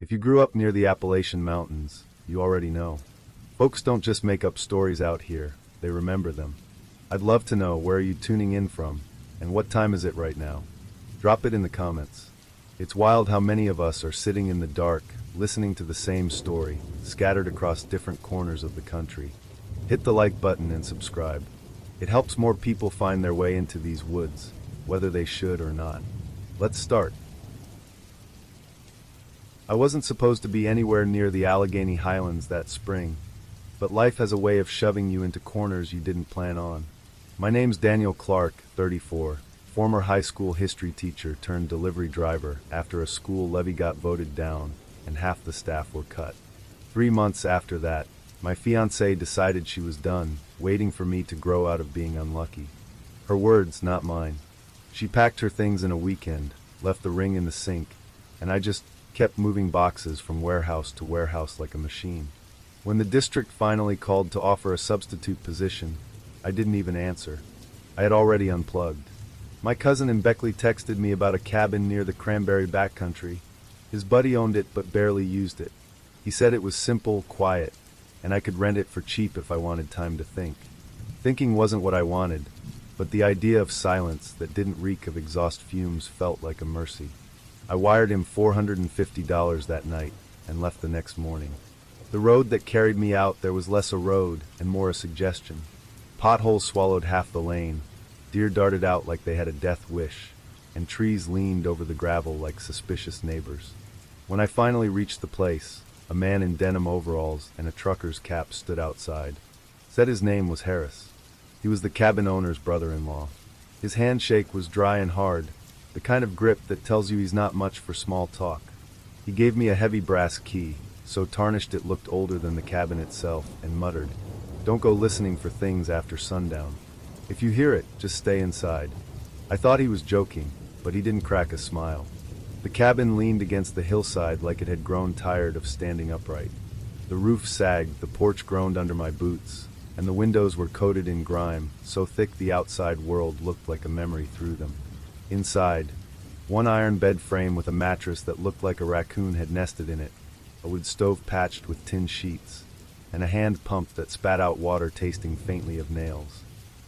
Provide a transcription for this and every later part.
If you grew up near the Appalachian Mountains, you already know. Folks don't just make up stories out here, they remember them. I'd love to know, where are you tuning in from, and what time is it right now? Drop it in the comments. It's wild how many of us are sitting in the dark, listening to the same story, scattered across different corners of the country. Hit the like button and subscribe. It helps more people find their way into these woods, whether they should or not. Let's start. I wasn't supposed to be anywhere near the Allegheny Highlands that spring, but life has a way of shoving you into corners you didn't plan on. My name's Daniel Clark, 34, former high school history teacher turned delivery driver after a school levy got voted down and half the staff were cut. 3 months after that, my fiancée decided she was done, waiting for me to grow out of being unlucky. Her words, not mine. She packed her things in a weekend, left the ring in the sink, and I just kept moving boxes from warehouse to warehouse like a machine. When the district finally called to offer a substitute position, I didn't even answer. I had already unplugged. My cousin in Beckley texted me about a cabin near the Cranberry backcountry. His buddy owned it but barely used it. He said it was simple, quiet, and I could rent it for cheap if I wanted time to think. Thinking wasn't what I wanted, but the idea of silence that didn't reek of exhaust fumes felt like a mercy. I wired him $450 that night and left the next morning. The road that carried me out there was less a road and more a suggestion. Potholes swallowed half the lane, deer darted out like they had a death wish, and trees leaned over the gravel like suspicious neighbors. When I finally reached the place, a man in denim overalls and a trucker's cap stood outside. Said his name was Harris. He was the cabin owner's brother-in-law. His handshake was dry and hard, the kind of grip that tells you he's not much for small talk. He gave me a heavy brass key, so tarnished it looked older than the cabin itself, and muttered, "Don't go listening for things after sundown. If you hear it, just stay inside." I thought he was joking, but he didn't crack a smile. The cabin leaned against the hillside like it had grown tired of standing upright. The roof sagged, the porch groaned under my boots, and the windows were coated in grime, so thick the outside world looked like a memory through them. Inside, one iron bed frame with a mattress that looked like a raccoon had nested in it, a wood stove patched with tin sheets, and a hand pump that spat out water tasting faintly of nails.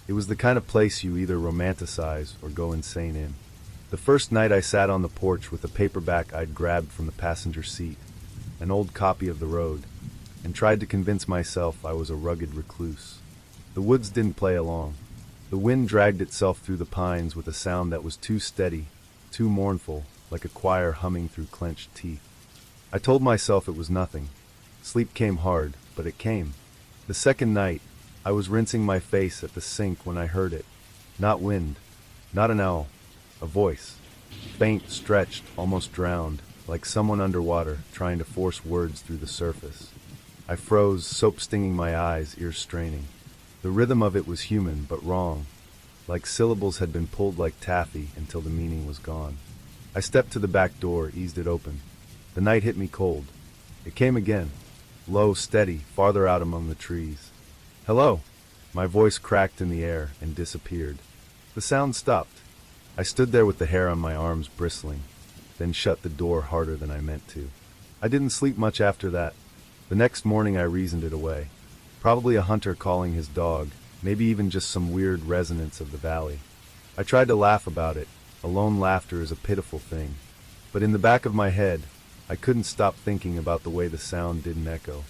It was the kind of place you either romanticize or go insane in. The first night I sat on the porch with a paperback I'd grabbed from the passenger seat, an old copy of The Road, and tried to convince myself I was a rugged recluse. The woods didn't play along. The wind dragged itself through the pines with a sound that was too steady, too mournful, like a choir humming through clenched teeth. I told myself it was nothing. Sleep came hard, but it came. The second night, I was rinsing my face at the sink when I heard it. Not wind, not an owl, a voice. Faint, stretched, almost drowned, like someone underwater trying to force words through the surface. I froze, soap stinging my eyes, ears straining. The rhythm of it was human, but wrong, like syllables had been pulled like taffy until the meaning was gone. I stepped to the back door, eased it open. The night hit me cold. It came again, low, steady, farther out among the trees. "Hello!" My voice cracked in the air and disappeared. The sound stopped. I stood there with the hair on my arms bristling, then shut the door harder than I meant to. I didn't sleep much after that. The next morning I reasoned it away. Probably a hunter calling his dog, maybe even just some weird resonance of the valley. I tried to laugh about it. Alone laughter is a pitiful thing. But in the back of my head, I couldn't stop thinking about the way the sound didn't echo.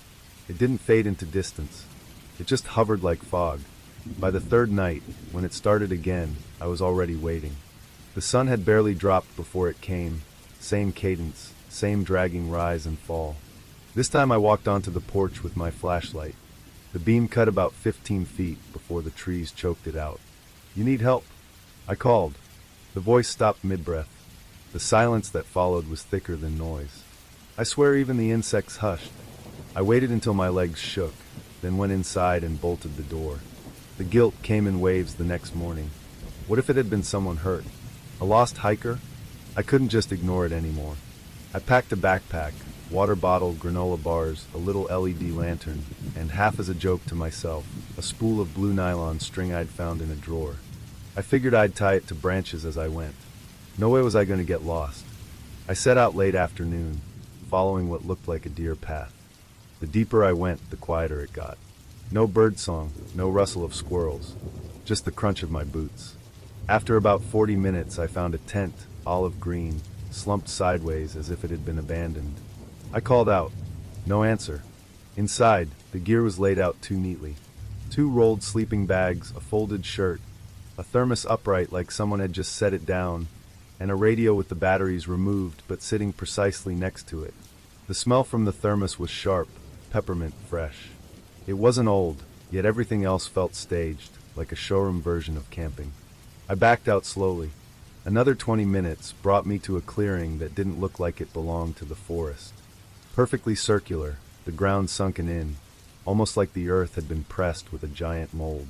It didn't fade into distance. It just hovered like fog. By the third night, when it started again, I was already waiting. The sun had barely dropped before it came. Same cadence, same dragging rise and fall. This time I walked onto the porch with my flashlight. The beam cut about 15 feet before the trees choked it out. "You need help?" I called. The voice stopped mid-breath. The silence that followed was thicker than noise. I swear even the insects hushed. I waited until my legs shook, then went inside and bolted the door. The guilt came in waves the next morning. What if it had been someone hurt? A lost hiker? I couldn't just ignore it anymore. I packed a backpack, water bottle, granola bars, a little LED lantern, and half as a joke to myself, a spool of blue nylon string I'd found in a drawer. I figured I'd tie it to branches as I went. No way was I going to get lost. I set out late afternoon, following what looked like a deer path. The deeper I went, the quieter it got. No bird song, no rustle of squirrels, just the crunch of my boots. After about 40 minutes, I found a tent, olive green, slumped sideways as if it had been abandoned. I called out. No answer. Inside, the gear was laid out too neatly. 2 rolled sleeping bags, a folded shirt, a thermos upright like someone had just set it down, and a radio with the batteries removed but sitting precisely next to it. The smell from the thermos was sharp, peppermint fresh. It wasn't old, yet everything else felt staged, like a showroom version of camping. I backed out slowly. Another 20 minutes brought me to a clearing that didn't look like it belonged to the forest. Perfectly circular, the ground sunken in, almost like the earth had been pressed with a giant mold.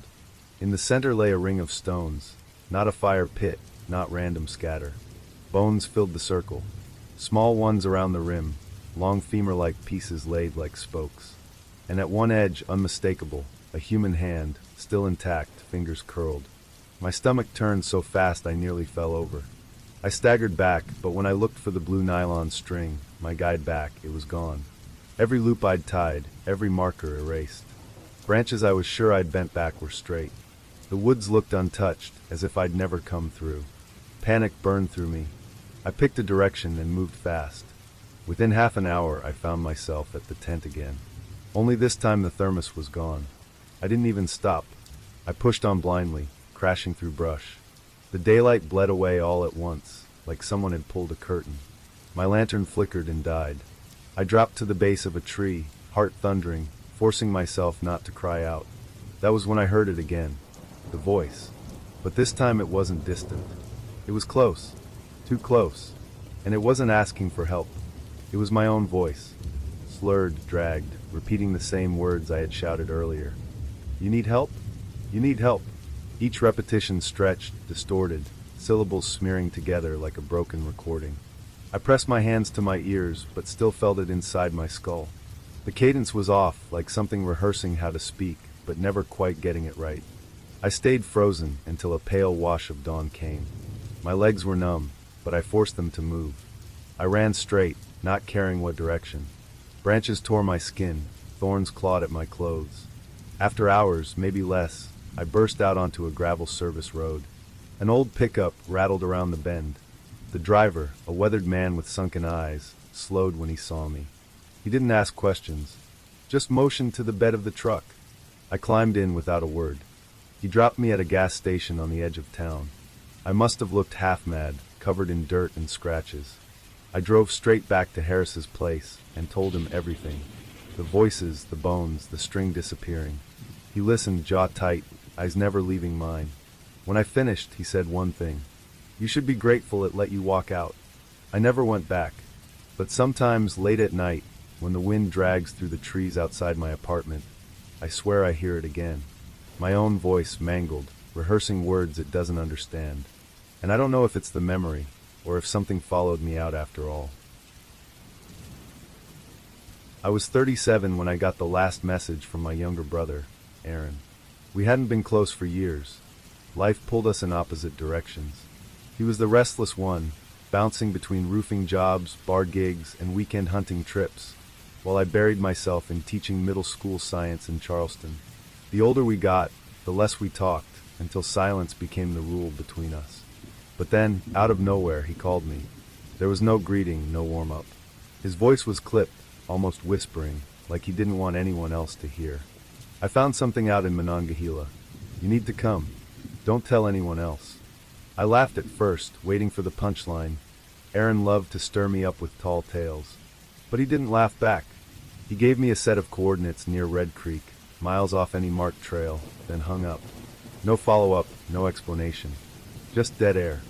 In the center lay a ring of stones, not a fire pit, not random scatter. Bones filled the circle, small ones around the rim, long femur-like pieces laid like spokes. And at one edge, unmistakable, a human hand, still intact, fingers curled. My stomach turned so fast I nearly fell over. I staggered back, but when I looked for the blue nylon string, my guide back, it was gone. Every loop I'd tied, every marker erased. Branches I was sure I'd bent back were straight. The woods looked untouched, as if I'd never come through. Panic burned through me. I picked a direction and moved fast. Within half an hour, I found myself at the tent again. Only this time the thermos was gone. I didn't even stop. I pushed on blindly, crashing through brush. The daylight bled away all at once, like someone had pulled a curtain. My lantern flickered and died. I dropped to the base of a tree, heart thundering, forcing myself not to cry out. That was when I heard it again. The voice. But this time it wasn't distant. It was close. Too close. And it wasn't asking for help. It was my own voice. Slurred, dragged, repeating the same words I had shouted earlier. You need help? You need help. Each repetition stretched, distorted, syllables smearing together like a broken recording. I pressed my hands to my ears, but still felt it inside my skull. The cadence was off, like something rehearsing how to speak, but never quite getting it right. I stayed frozen until a pale wash of dawn came. My legs were numb, but I forced them to move. I ran straight, not caring what direction. Branches tore my skin, thorns clawed at my clothes. After hours, maybe less, I burst out onto a gravel service road. An old pickup rattled around the bend. The driver, a weathered man with sunken eyes, slowed when he saw me. He didn't ask questions, just motioned to the bed of the truck. I climbed in without a word. He dropped me at a gas station on the edge of town. I must have looked half mad, covered in dirt and scratches. I drove straight back to Harris's place and told him everything. The voices, the bones, the string disappearing. He listened, jaw tight, eyes never leaving mine. When I finished, he said one thing. You should be grateful it let you walk out. I never went back. But sometimes, late at night, when the wind drags through the trees outside my apartment, I swear I hear it again. My own voice mangled, rehearsing words it doesn't understand. And I don't know if it's the memory, or if something followed me out after all. I was 37 when I got the last message from my younger brother, Aaron. We hadn't been close for years. Life pulled us in opposite directions. He was the restless one, bouncing between roofing jobs, bar gigs, and weekend hunting trips, while I buried myself in teaching middle school science in Charleston. The older we got, the less we talked, until silence became the rule between us. But then, out of nowhere, he called me. There was no greeting, no warm-up. His voice was clipped, almost whispering, like he didn't want anyone else to hear. I found something out in Monongahela. You need to come. Don't tell anyone else. I laughed at first, waiting for the punchline. Aaron loved to stir me up with tall tales. But he didn't laugh back. He gave me a set of coordinates near Red Creek, miles off any marked trail, then hung up. No follow-up, no explanation. Just dead air.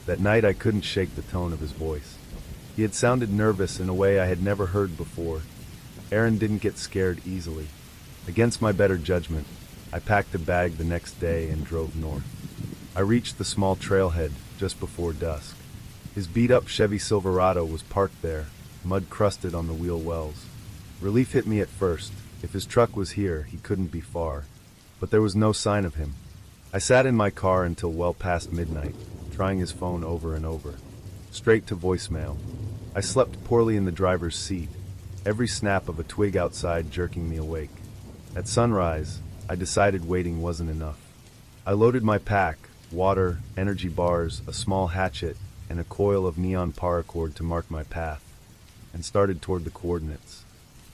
That night I couldn't shake the tone of his voice. He had sounded nervous in a way I had never heard before. Aaron didn't get scared easily. Against my better judgment, I packed a bag the next day and drove north. I reached the small trailhead just before dusk. His beat-up Chevy Silverado was parked there, mud crusted on the wheel wells. Relief hit me at first. If his truck was here, he couldn't be far. But there was no sign of him. I sat in my car until well past midnight, trying his phone over and over. Straight to voicemail. I slept poorly in the driver's seat, every snap of a twig outside jerking me awake. At sunrise, I decided waiting wasn't enough. I loaded my pack, water, energy bars, a small hatchet, and a coil of neon paracord to mark my path, and started toward the coordinates.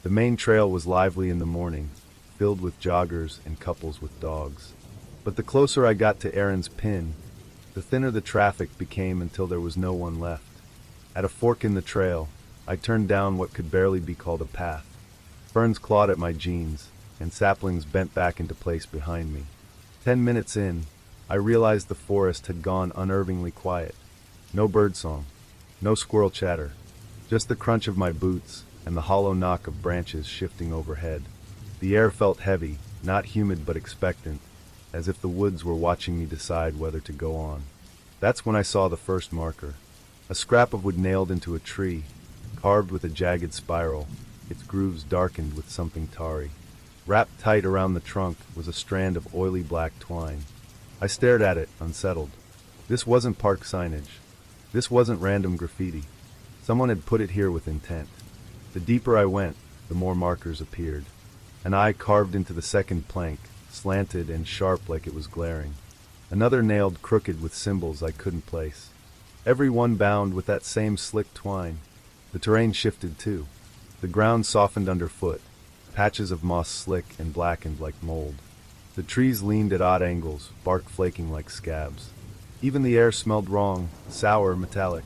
The main trail was lively in the morning, filled with joggers and couples with dogs. But the closer I got to Aaron's pin, the thinner the traffic became until there was no one left. At a fork in the trail, I turned down what could barely be called a path. Ferns clawed at my jeans, and saplings bent back into place behind me. 10 minutes in, I realized the forest had gone unnervingly quiet. No birdsong, no squirrel chatter, just the crunch of my boots and the hollow knock of branches shifting overhead. The air felt heavy, not humid but expectant, as if the woods were watching me decide whether to go on. That's when I saw the first marker. A scrap of wood nailed into a tree, carved with a jagged spiral, its grooves darkened with something tarry. Wrapped tight around the trunk was a strand of oily black twine. I stared at it, unsettled. This wasn't park signage. This wasn't random graffiti. Someone had put it here with intent. The deeper I went, the more markers appeared. An eye carved into the second plank, slanted and sharp like it was glaring. Another nailed crooked with symbols I couldn't place. Every one bound with that same slick twine. The terrain shifted too. The ground softened underfoot. Patches of moss slick and blackened like mold. The trees leaned at odd angles, bark flaking like scabs. Even the air smelled wrong, sour, metallic.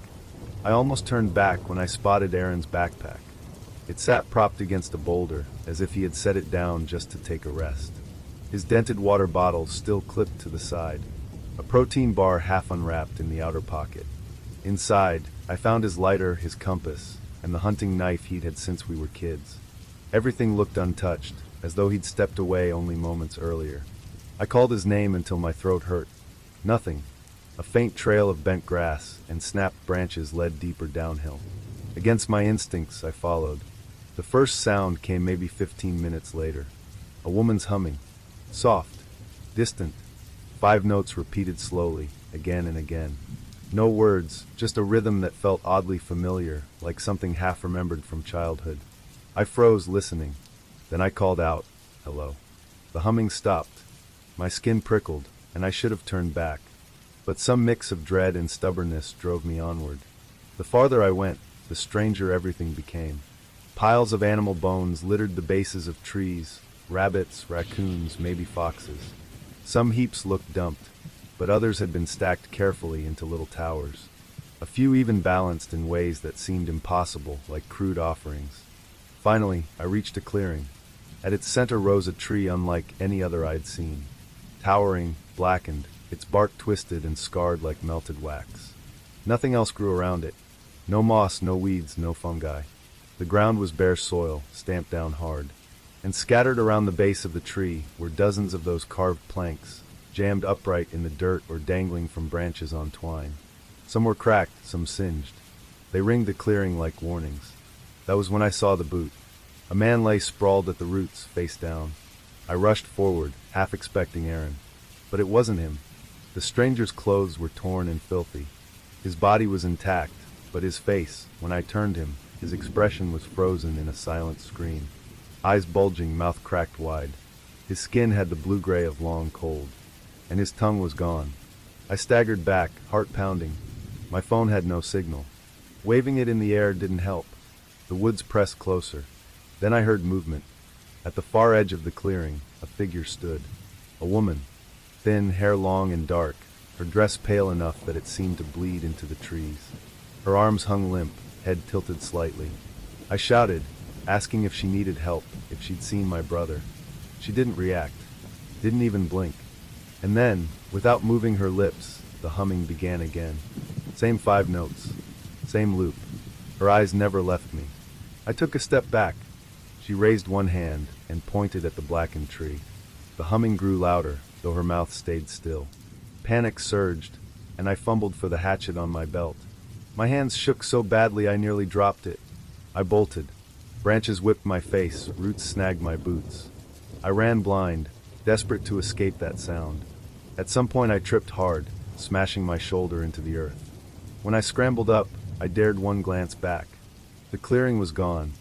I almost turned back when I spotted Aaron's backpack. It sat propped against a boulder, as if he had set it down just to take a rest. His dented water bottle still clipped to the side. A protein bar half unwrapped in the outer pocket. Inside, I found his lighter, his compass, and the hunting knife he'd had since we were kids. Everything looked untouched, as though he'd stepped away only moments earlier. I called his name until my throat hurt. Nothing. A faint trail of bent grass and snapped branches led deeper downhill. Against my instincts, I followed. The first sound came maybe 15 minutes later. A woman's humming. Soft. Distant. 5 notes repeated slowly, again and again. No words, just a rhythm that felt oddly familiar, like something half-remembered from childhood. I froze, listening. Then I called out, "Hello." The humming stopped. My skin prickled, and I should have turned back. But some mix of dread and stubbornness drove me onward. The farther I went, the stranger everything became. Piles of animal bones littered the bases of trees, rabbits, raccoons, maybe foxes. Some heaps looked dumped, but others had been stacked carefully into little towers. A few even balanced in ways that seemed impossible, like crude offerings. Finally, I reached a clearing. At its center rose a tree unlike any other I'd seen. Towering, blackened, its bark twisted and scarred like melted wax. Nothing else grew around it. No moss, no weeds, no fungi. The ground was bare soil, stamped down hard. And scattered around the base of the tree were dozens of those carved planks, jammed upright in the dirt or dangling from branches on twine. Some were cracked, some singed. They ringed the clearing like warnings. That was when I saw the boot. A man lay sprawled at the roots, face down. I rushed forward, half expecting Aaron. But it wasn't him. The stranger's clothes were torn and filthy. His body was intact, but his face, when I turned him, his expression was frozen in a silent scream. Eyes bulging, mouth cracked wide. His skin had the blue-gray of long cold. And his tongue was gone. I staggered back, heart pounding. My phone had no signal. Waving it in the air didn't help. The woods pressed closer. Then I heard movement. At the far edge of the clearing, a figure stood. A woman. Thin, hair long and dark, her dress pale enough that it seemed to bleed into the trees. Her arms hung limp, head tilted slightly. I shouted, asking if she needed help, if she'd seen my brother. She didn't react, didn't even blink. And then, without moving her lips, the humming began again. Same 5 notes, same loop. Her eyes never left me. I took a step back. She raised one hand and pointed at the blackened tree. The humming grew louder, though her mouth stayed still. Panic surged, and I fumbled for the hatchet on my belt. My hands shook so badly I nearly dropped it. I bolted. Branches whipped my face, roots snagged my boots. I ran blind, desperate to escape that sound. At some point I tripped hard, smashing my shoulder into the earth. When I scrambled up, I dared one glance back. The clearing was gone,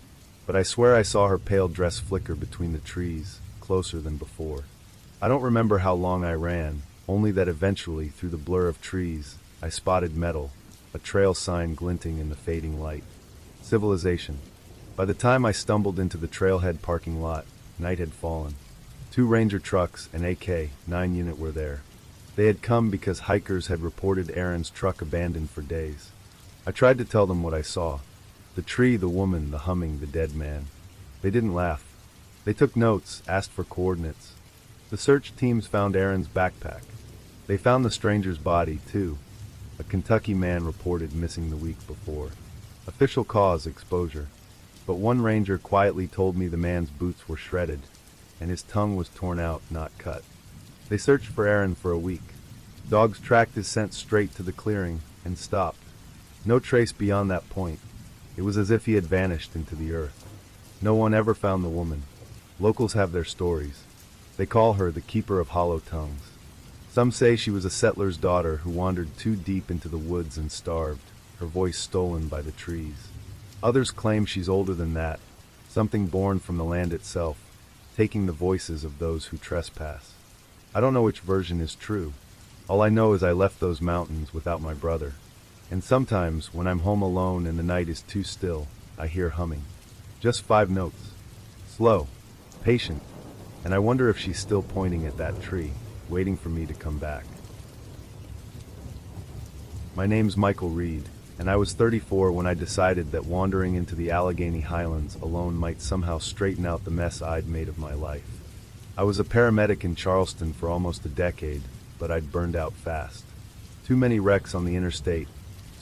but I swear I saw her pale dress flicker between the trees, closer than before. I don't remember how long I ran, only that eventually, through the blur of trees, I spotted metal, a trail sign glinting in the fading light. Civilization. By the time I stumbled into the trailhead parking lot, night had fallen. 2 Ranger trucks and AK-9 unit were there. They had come because hikers had reported Aaron's truck abandoned for days. I tried to tell them what I saw. The tree, the woman, the humming, the dead man. They didn't laugh. They took notes, asked for coordinates. The search teams found Aaron's backpack. They found the stranger's body, too. A Kentucky man reported missing the week before. Official cause, exposure. But one ranger quietly told me the man's boots were shredded, and his tongue was torn out, not cut. They searched for Aaron for a week. Dogs tracked his scent straight to the clearing, and stopped. No trace beyond that point. It was as if he had vanished into the earth. No one ever found the woman. Locals have their stories. They call her the Keeper of Hollow Tongues. Some say she was a settler's daughter who wandered too deep into the woods and starved, her voice stolen by the trees. Others claim she's older than that, something born from the land itself, taking the voices of those who trespass. I don't know which version is true. All I know is I left those mountains without my brother. And sometimes, when I'm home alone and the night is too still, I hear humming. Just 5 notes. Slow, patient, and I wonder if she's still pointing at that tree, waiting for me to come back. My name's Michael Reed, and I was 34 when I decided that wandering into the Allegheny Highlands alone might somehow straighten out the mess I'd made of my life. I was a paramedic in Charleston for almost a decade, but I'd burned out fast. Too many wrecks on the interstate,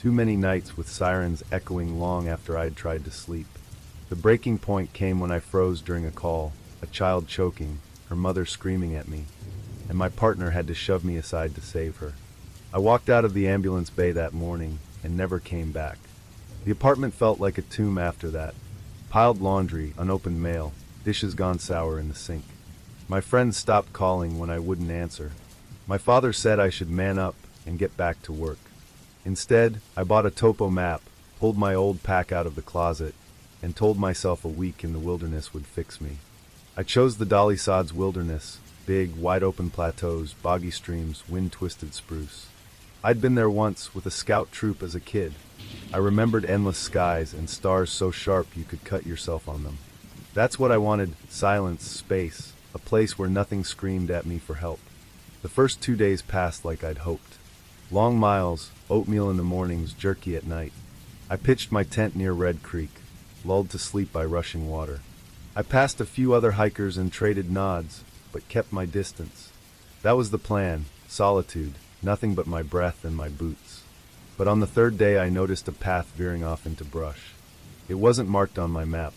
too many nights with sirens echoing long after I'd tried to sleep. The breaking point came when I froze during a call, a child choking, her mother screaming at me, and my partner had to shove me aside to save her. I walked out of the ambulance bay that morning and never came back. The apartment felt like a tomb after that. Piled laundry, unopened mail, dishes gone sour in the sink. My friends stopped calling when I wouldn't answer. My father said I should man up and get back to work. Instead, I bought a topo map, pulled my old pack out of the closet, and told myself a week in the wilderness would fix me. I chose the Dolly Sods wilderness, big, wide-open plateaus, boggy streams, wind-twisted spruce. I'd been there once with a scout troop as a kid. I remembered endless skies and stars so sharp you could cut yourself on them. That's what I wanted, silence, space, a place where nothing screamed at me for help. The first 2 days passed like I'd hoped. Long miles, oatmeal in the mornings, jerky at night. I pitched my tent near Red Creek, lulled to sleep by rushing water. I passed a few other hikers and traded nods, but kept my distance. That was the plan, solitude, nothing but my breath and my boots. But on the 3rd day I noticed a path veering off into brush. It wasn't marked on my map.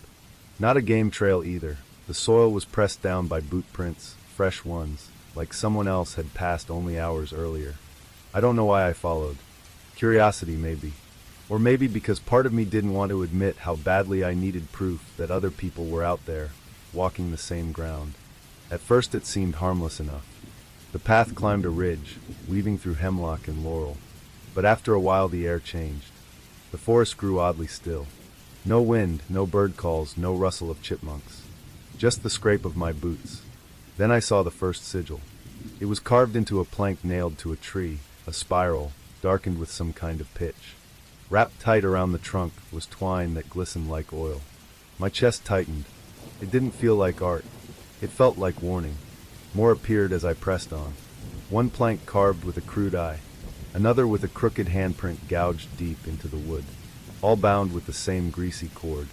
Not a game trail either. The soil was pressed down by boot prints, fresh ones, like someone else had passed only hours earlier. I don't know why I followed. Curiosity, maybe. Or maybe because part of me didn't want to admit how badly I needed proof that other people were out there, walking the same ground. At first it seemed harmless enough. The path climbed a ridge, weaving through hemlock and laurel. But after a while the air changed. The forest grew oddly still. No wind, no bird calls, no rustle of chipmunks. Just the scrape of my boots. Then I saw the first sigil. It was carved into a plank nailed to a tree, a spiral, darkened with some kind of pitch. Wrapped tight around the trunk was twine that glistened like oil. My chest tightened. It didn't feel like art. It felt like warning. More appeared as I pressed on. One plank carved with a crude eye, another with a crooked handprint gouged deep into the wood, all bound with the same greasy cord.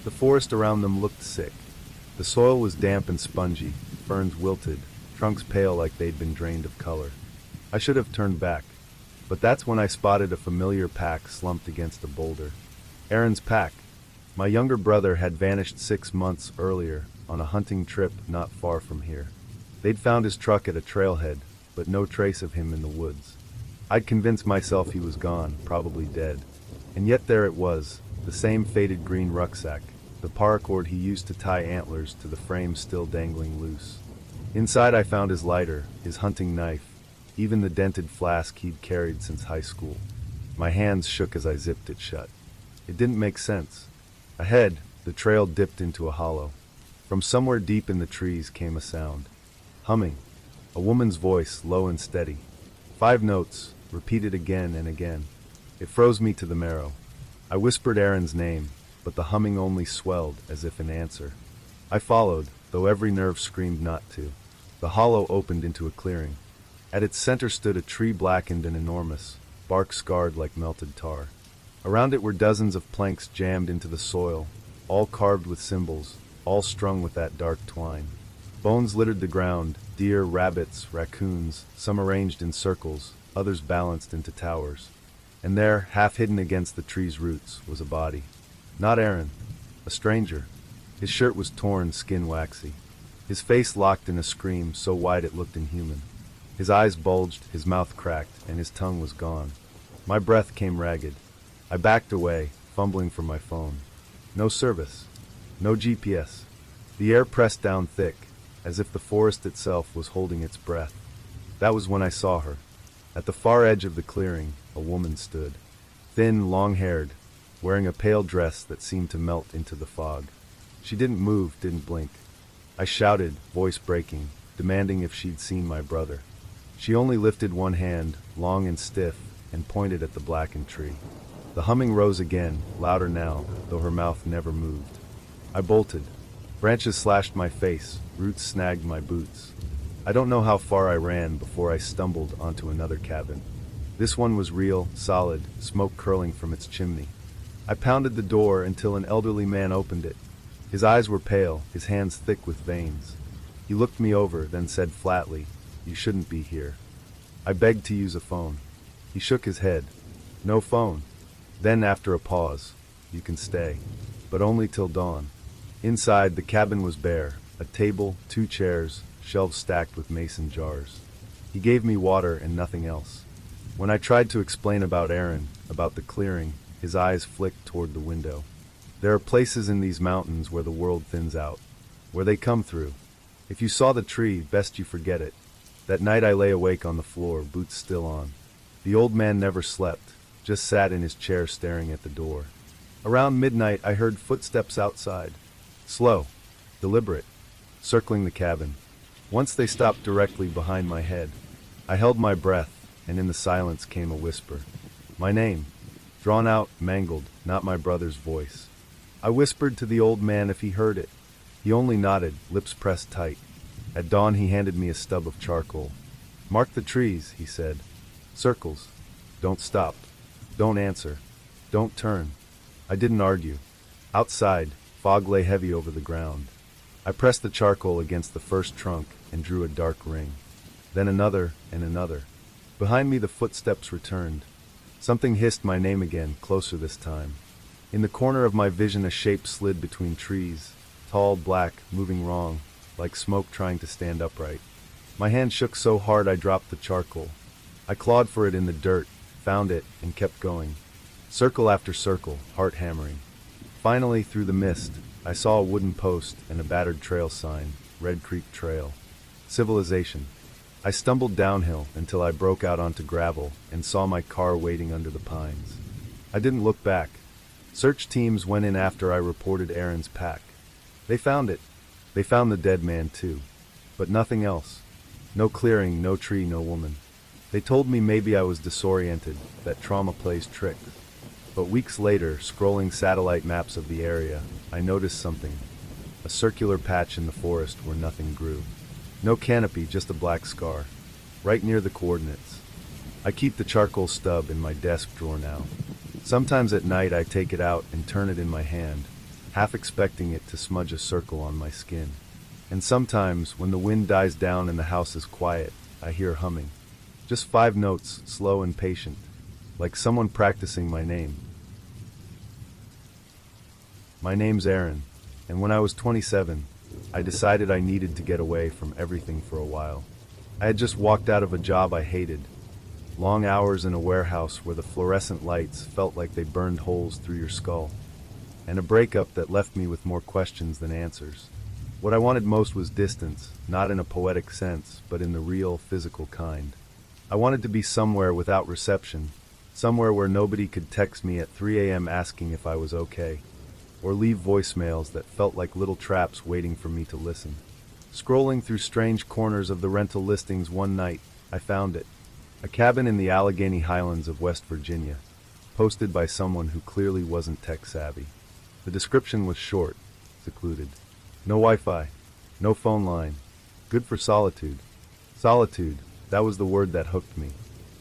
The forest around them looked sick. The soil was damp and spongy, ferns wilted, trunks pale like they'd been drained of color. I should have turned back, but that's when I spotted a familiar pack slumped against a boulder. Aaron's pack. My younger brother had vanished 6 months earlier on a hunting trip not far from here. They'd found his truck at a trailhead, but no trace of him in the woods. I'd convinced myself he was gone, probably dead. And yet there it was, the same faded green rucksack, the paracord he used to tie antlers to the frame still dangling loose. Inside I found his lighter, his hunting knife, even the dented flask he'd carried since high school. My hands shook as I zipped it shut. It didn't make sense. Ahead, the trail dipped into a hollow. From somewhere deep in the trees came a sound. Humming. A woman's voice, low and steady. 5 notes, repeated again and again. It froze me to the marrow. I whispered Aaron's name, but the humming only swelled as if in answer. I followed, though every nerve screamed not to. The hollow opened into a clearing. At its center stood a tree blackened and enormous, bark scarred like melted tar. Around it were dozens of planks jammed into the soil, all carved with symbols, all strung with that dark twine. Bones littered the ground, deer, rabbits, raccoons, some arranged in circles, others balanced into towers. And there, half hidden against the tree's roots, was a body. Not Aaron. A stranger. His shirt was torn, skin waxy. His face locked in a scream so wide it looked inhuman. His eyes bulged, his mouth cracked, and his tongue was gone. My breath came ragged. I backed away, fumbling for my phone. No service. No GPS. The air pressed down thick, as if the forest itself was holding its breath. That was when I saw her. At the far edge of the clearing, a woman stood. Thin, long-haired, wearing a pale dress that seemed to melt into the fog. She didn't move, didn't blink. I shouted, voice breaking, demanding if she'd seen my brother. She only lifted one hand, long and stiff, and pointed at the blackened tree. The humming rose again, louder now, though her mouth never moved. I bolted. Branches slashed my face, roots snagged my boots. I don't know how far I ran before I stumbled onto another cabin. This one was real, solid, smoke curling from its chimney. I pounded the door until an elderly man opened it. His eyes were pale, his hands thick with veins. He looked me over, then said flatly, "You shouldn't be here." I begged to use a phone. He shook his head. "No phone." Then, after a pause, "You can stay, but only till dawn." Inside, the cabin was bare, a table, 2 chairs, shelves stacked with mason jars. He gave me water and nothing else. When I tried to explain about Aaron, about the clearing, his eyes flicked toward the window. There are places in these mountains where the world thins out, where they come through. If you saw the tree, best you forget it. That night I lay awake on the floor, boots still on. The old man never slept, just sat in his chair staring at the door. Around midnight I heard footsteps outside. Slow, deliberate, circling the cabin. Once they stopped directly behind my head. I held my breath, and in the silence came a whisper. My name, drawn out, mangled, not my brother's voice. I whispered to the old man if he heard it. He only nodded, lips pressed tight. At dawn he handed me a stub of charcoal. "Mark the trees," he said. "Circles. Don't stop. Don't answer. Don't turn." I didn't argue. Outside, fog lay heavy over the ground. I pressed the charcoal against the first trunk and drew a dark ring. Then another and another. Behind me the footsteps returned. Something hissed my name again, closer this time. In the corner of my vision a shape slid between trees, tall, black, moving wrong, like smoke trying to stand upright. My hand shook so hard I dropped the charcoal. I clawed for it in the dirt, found it, and kept going. Circle after circle, heart hammering. Finally, through the mist, I saw a wooden post and a battered trail sign, Red Creek Trail. Civilization. I stumbled downhill until I broke out onto gravel and saw my car waiting under the pines. I didn't look back. Search teams went in after I reported Aaron's pack. They found it. They found the dead man too. But nothing else. No clearing, no tree, no woman. They told me maybe I was disoriented, that trauma plays tricks. But weeks later, scrolling satellite maps of the area, I noticed something. A circular patch in the forest where nothing grew. No canopy, just a black scar. Right near the coordinates. I keep the charcoal stub in my desk drawer now. Sometimes at night I take it out and turn it in my hand, half expecting it to smudge a circle on my skin. And sometimes, when the wind dies down and the house is quiet, I hear humming. Just 5 notes, slow and patient, like someone practicing my name. My name's Aaron, and when I was 27, I decided I needed to get away from everything for a while. I had just walked out of a job I hated. Long hours in a warehouse where the fluorescent lights felt like they burned holes through your skull. And a breakup that left me with more questions than answers. What I wanted most was distance, not in a poetic sense, but in the real, physical kind. I wanted to be somewhere without reception, somewhere where nobody could text me at 3 a.m. asking if I was okay. or leave voicemails that felt like little traps waiting for me to listen. Scrolling through strange corners of the rental listings one night, I found it. A cabin in the Allegheny Highlands of West Virginia, posted by someone who clearly wasn't tech-savvy. The description was short, secluded. No Wi-Fi, no phone line. Good for solitude. Solitude, that was the word that hooked me.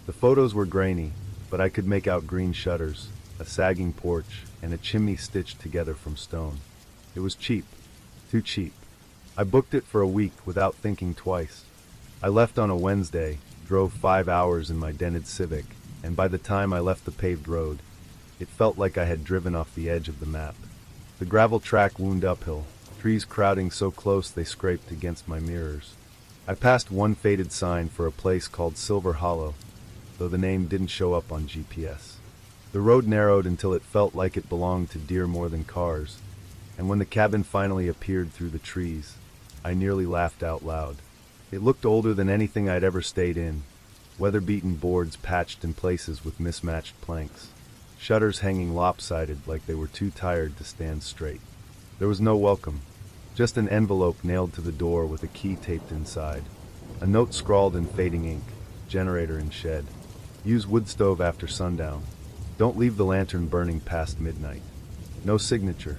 The photos were grainy, but I could make out green shutters, a sagging porch, and a chimney stitched together from stone. It was cheap. Too cheap. I booked it for a week without thinking twice. I left on a Wednesday, drove 5 hours in my dented Civic, and by the time I left the paved road, it felt like I had driven off the edge of the map. The gravel track wound uphill, trees crowding so close they scraped against my mirrors. I passed one faded sign for a place called Silver Hollow, though the name didn't show up on GPS. The road narrowed until it felt like it belonged to deer more than cars, and when the cabin finally appeared through the trees, I nearly laughed out loud. It looked older than anything I'd ever stayed in, weather-beaten boards patched in places with mismatched planks, shutters hanging lopsided like they were too tired to stand straight. There was no welcome, just an envelope nailed to the door with a key taped inside. A note scrawled in fading ink, generator in shed. Use wood stove after sundown. Don't leave the lantern burning past midnight. No signature,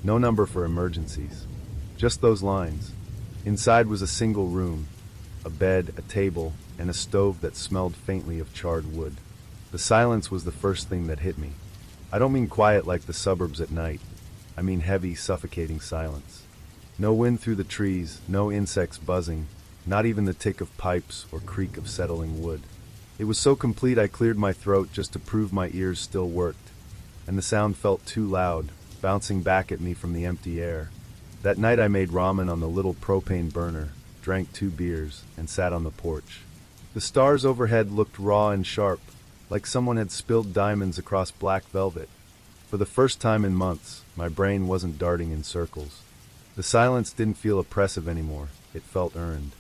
no number for emergencies. Just those lines. Inside was a single room, a bed, a table, and a stove that smelled faintly of charred wood. The silence was the first thing that hit me. I don't mean quiet like the suburbs at night. I mean heavy, suffocating silence. No wind through the trees, no insects buzzing, not even the tick of pipes or creak of settling wood. It was so complete I cleared my throat just to prove my ears still worked, and the sound felt too loud, bouncing back at me from the empty air. That night I made ramen on the little propane burner, drank 2 beers, and sat on the porch. The stars overhead looked raw and sharp, like someone had spilled diamonds across black velvet. For the first time in months, my brain wasn't darting in circles. The silence didn't feel oppressive anymore, it felt earned.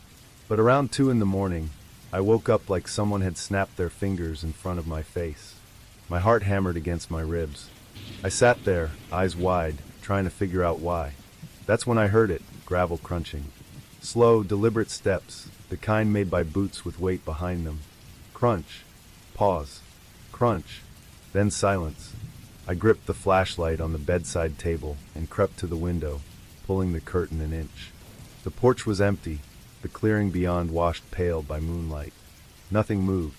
But around 2 in the morning, I woke up like someone had snapped their fingers in front of my face. My heart hammered against my ribs. I sat there, eyes wide, trying to figure out why. That's when I heard it, gravel crunching. Slow, deliberate steps, the kind made by boots with weight behind them. Crunch. Pause. Crunch. Then silence. I gripped the flashlight on the bedside table and crept to the window, pulling the curtain an inch. The porch was empty, the clearing beyond washed pale by moonlight. Nothing moved.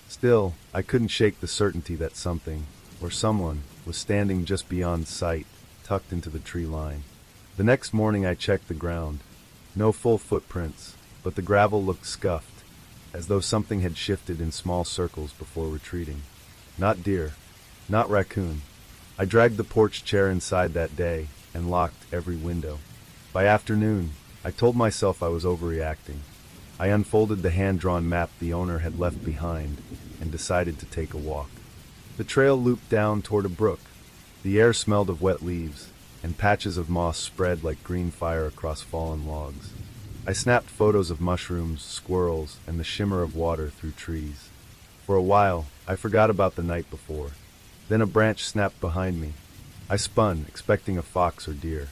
Still, I couldn't shake the certainty that something, or someone, was standing just beyond sight, tucked into the tree line. The next morning I checked the ground. No full footprints, but the gravel looked scuffed, as though something had shifted in small circles before retreating. Not deer, not raccoon. I dragged the porch chair inside that day and locked every window. By afternoon, I told myself I was overreacting. I unfolded the hand-drawn map the owner had left behind and decided to take a walk. The trail looped down toward a brook. The air smelled of wet leaves, and patches of moss spread like green fire across fallen logs. I snapped photos of mushrooms, squirrels, and the shimmer of water through trees. For a while, I forgot about the night before. Then a branch snapped behind me. I spun, expecting a fox or deer.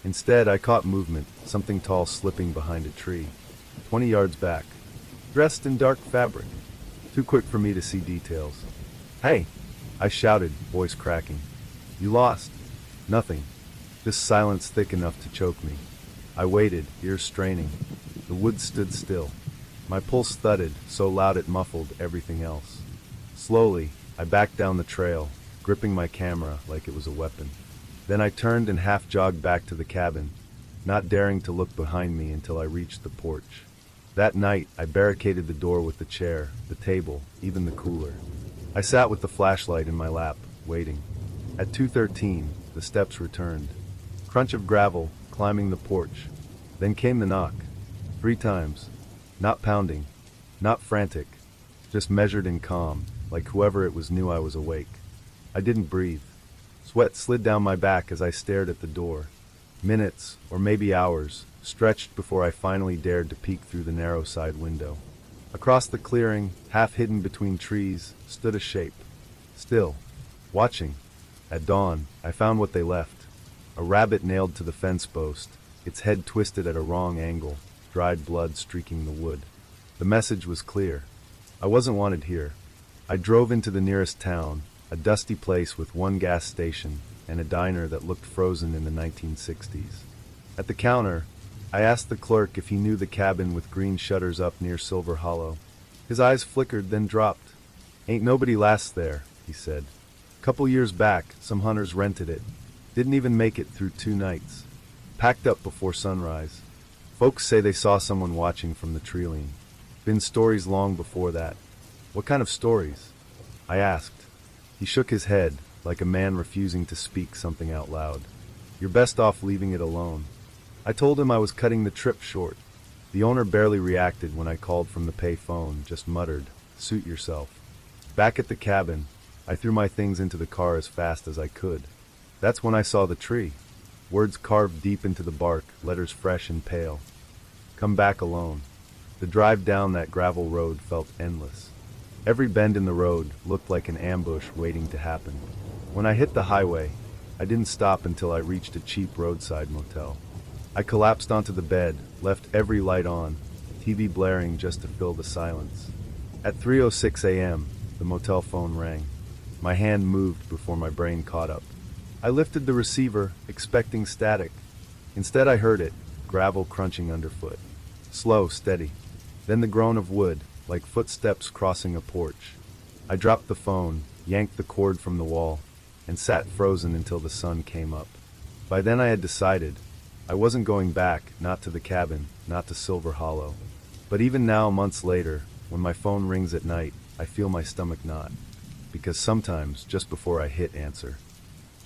Instead, I caught movement, something tall slipping behind a tree, 20 yards back, dressed in dark fabric. Too quick for me to see details. "Hey!" I shouted, voice cracking. "You lost." "Nothing." This silence thick enough to choke me. I waited, ears straining. The woods stood still. My pulse thudded, so loud it muffled everything else. Slowly, I backed down the trail, gripping my camera like it was a weapon. Then I turned and half-jogged back to the cabin, not daring to look behind me until I reached the porch. That night, I barricaded the door with the chair, the table, even the cooler. I sat with the flashlight in my lap, waiting. At 2:13, the steps returned. Crunch of gravel, climbing the porch. Then came the knock. 3 times. Not pounding. Not frantic. Just measured and calm, like whoever it was knew I was awake. I didn't breathe. Sweat slid down my back as I stared at the door. Minutes, or maybe hours, stretched before I finally dared to peek through the narrow side window. Across the clearing, half hidden between trees, stood a shape. Still. Watching. At dawn, I found what they left. A rabbit nailed to the fence post, its head twisted at a wrong angle, dried blood streaking the wood. The message was clear. I wasn't wanted here. I drove into the nearest town, a dusty place with one gas station and a diner that looked frozen in the 1960s. At the counter, I asked the clerk if he knew the cabin with green shutters up near Silver Hollow. His eyes flickered, then dropped. "Ain't nobody lasts there," he said. "Couple years back, some hunters rented it. Didn't even make it through 2 nights. Packed up before sunrise. Folks say they saw someone watching from the tree-line. Been stories long before that." "What kind of stories?" I asked. He shook his head, like a man refusing to speak something out loud. "You're best off leaving it alone." I told him I was cutting the trip short. The owner barely reacted when I called from the pay phone, just muttered, "Suit yourself." Back at the cabin, I threw my things into the car as fast as I could. That's when I saw the tree. Words carved deep into the bark, letters fresh and pale. "Come back alone." The drive down that gravel road felt endless. Every bend in the road looked like an ambush waiting to happen. When I hit the highway, I didn't stop until I reached a cheap roadside motel. I collapsed onto the bed, left every light on, TV blaring just to fill the silence. At 3:06 a.m., the motel phone rang. My hand moved before my brain caught up. I lifted the receiver, expecting static. Instead I heard it, gravel crunching underfoot. Slow, steady. Then the groan of wood, like footsteps crossing a porch. I dropped the phone, yanked the cord from the wall, and sat frozen until the sun came up. By then I had decided. I wasn't going back, not to the cabin, not to Silver Hollow. But even now, months later, when my phone rings at night, I feel my stomach knot. Because sometimes, just before I hit answer,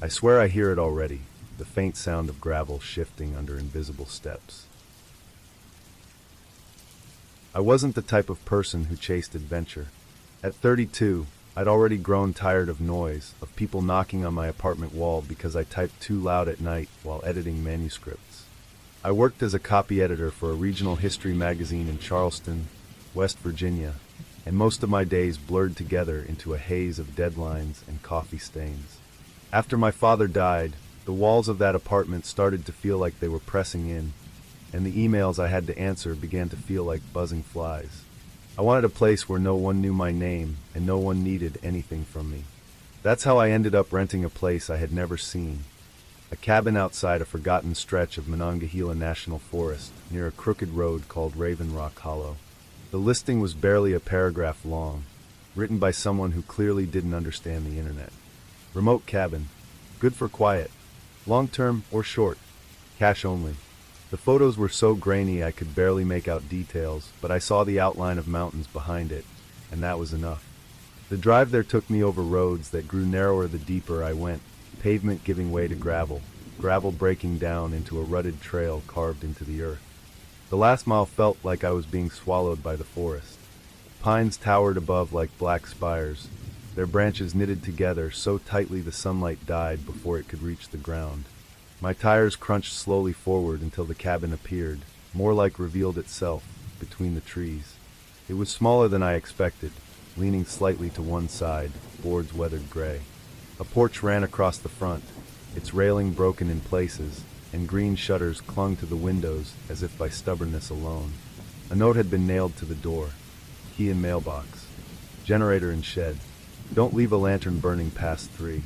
I swear I hear it already, the faint sound of gravel shifting under invisible steps. I wasn't the type of person who chased adventure. At 32, I'd already grown tired of noise, of people knocking on my apartment wall because I typed too loud at night while editing manuscripts. I worked as a copy editor for a regional history magazine in Charleston, West Virginia, and most of my days blurred together into a haze of deadlines and coffee stains. After my father died, the walls of that apartment started to feel like they were pressing in, and the emails I had to answer began to feel like buzzing flies. I wanted a place where no one knew my name and no one needed anything from me. That's how I ended up renting a place I had never seen. A cabin outside a forgotten stretch of Monongahela National Forest, near a crooked road called Raven Rock Hollow. The listing was barely a paragraph long, written by someone who clearly didn't understand the internet. Remote cabin. Good for quiet. Long-term or short. Cash only. The photos were so grainy I could barely make out details, but I saw the outline of mountains behind it, and that was enough. The drive there took me over roads that grew narrower the deeper I went, pavement giving way to gravel, gravel breaking down into a rutted trail carved into the earth. The last mile felt like I was being swallowed by the forest. Pines towered above like black spires, their branches knitted together so tightly the sunlight died before it could reach the ground. My tires crunched slowly forward until the cabin appeared, more like revealed itself, between the trees. It was smaller than I expected, leaning slightly to one side, boards weathered gray. A porch ran across the front, its railing broken in places, and green shutters clung to the windows as if by stubbornness alone. A note had been nailed to the door. Key in mailbox. Generator in shed. Don't leave a lantern burning past 3.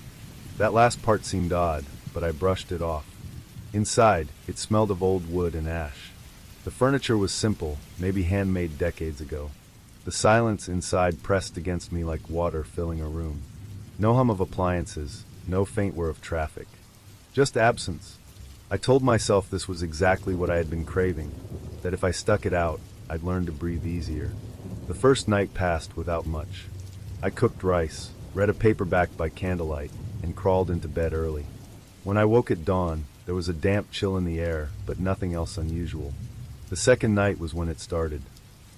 That last part seemed odd, but I brushed it off. Inside, it smelled of old wood and ash. The furniture was simple, maybe handmade decades ago. The silence inside pressed against me like water filling a room. No hum of appliances, no faint whir of traffic. Just absence. I told myself this was exactly what I had been craving, that if I stuck it out, I'd learn to breathe easier. The first night passed without much. I cooked rice, read a paperback by candlelight, and crawled into bed early. When I woke at dawn, there was a damp chill in the air, but nothing else unusual. The second night was when it started.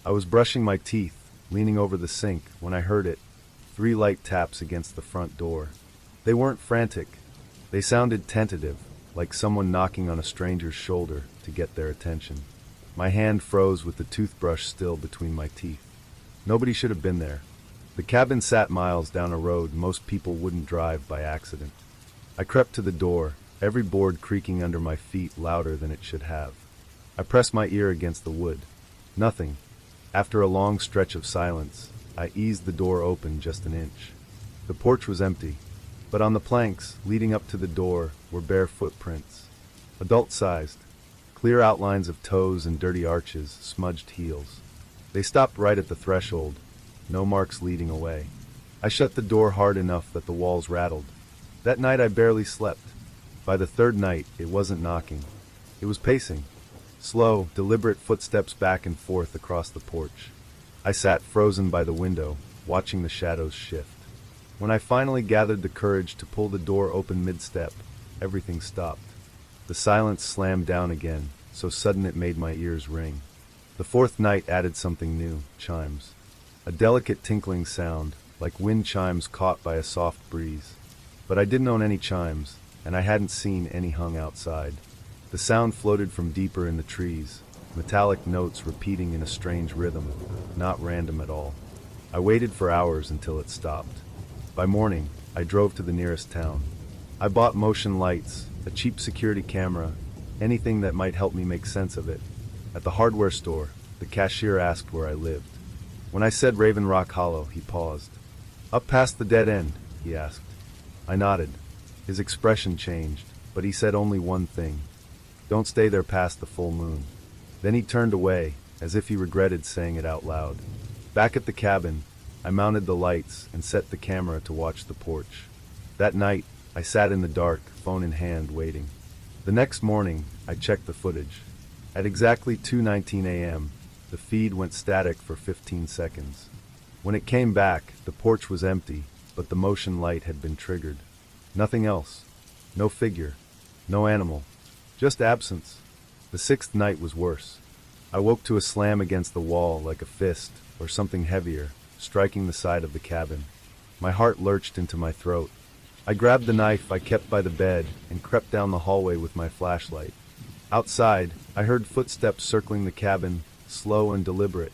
I was brushing my teeth, leaning over the sink, when I heard it. 3 light taps against the front door. They weren't frantic. They sounded tentative, like someone knocking on a stranger's shoulder to get their attention. My hand froze with the toothbrush still between my teeth. Nobody should have been there. The cabin sat miles down a road most people wouldn't drive by accident. I crept to the door, every board creaking under my feet louder than it should have. I pressed my ear against the wood. Nothing. After a long stretch of silence, I eased the door open just an inch. The porch was empty, but on the planks leading up to the door were bare footprints. Adult-sized, clear outlines of toes and dirty arches, smudged heels. They stopped right at the threshold, no marks leading away. I shut the door hard enough that the walls rattled. That night I barely slept. By the third night, it wasn't knocking. It was pacing. Slow, deliberate footsteps back and forth across the porch. I sat frozen by the window, watching the shadows shift. When I finally gathered the courage to pull the door open mid-step, everything stopped. The silence slammed down again, so sudden it made my ears ring. The fourth night added something new, chimes. A delicate tinkling sound, like wind chimes caught by a soft breeze. But I didn't own any chimes, and I hadn't seen any hung outside. The sound floated from deeper in the trees, metallic notes repeating in a strange rhythm, not random at all. I waited for hours until it stopped. By morning, I drove to the nearest town. I bought motion lights, a cheap security camera, anything that might help me make sense of it. At the hardware store, the cashier asked where I lived. When I said Raven Rock Hollow, he paused. "Up past the dead end?" he asked. I nodded. His expression changed, but he said only one thing. "Don't stay there past the full moon." Then he turned away, as if he regretted saying it out loud. Back at the cabin, I mounted the lights and set the camera to watch the porch. That night, I sat in the dark, phone in hand, waiting. The next morning, I checked the footage. At exactly 2:19 a.m., the feed went static for 15 seconds. When it came back, the porch was empty, but the motion light had been triggered. Nothing else. No figure. No animal. Just absence. The sixth night was worse. I woke to a slam against the wall like a fist, or something heavier, striking the side of the cabin. My heart lurched into my throat. I grabbed the knife I kept by the bed and crept down the hallway with my flashlight. Outside, I heard footsteps circling the cabin, slow and deliberate.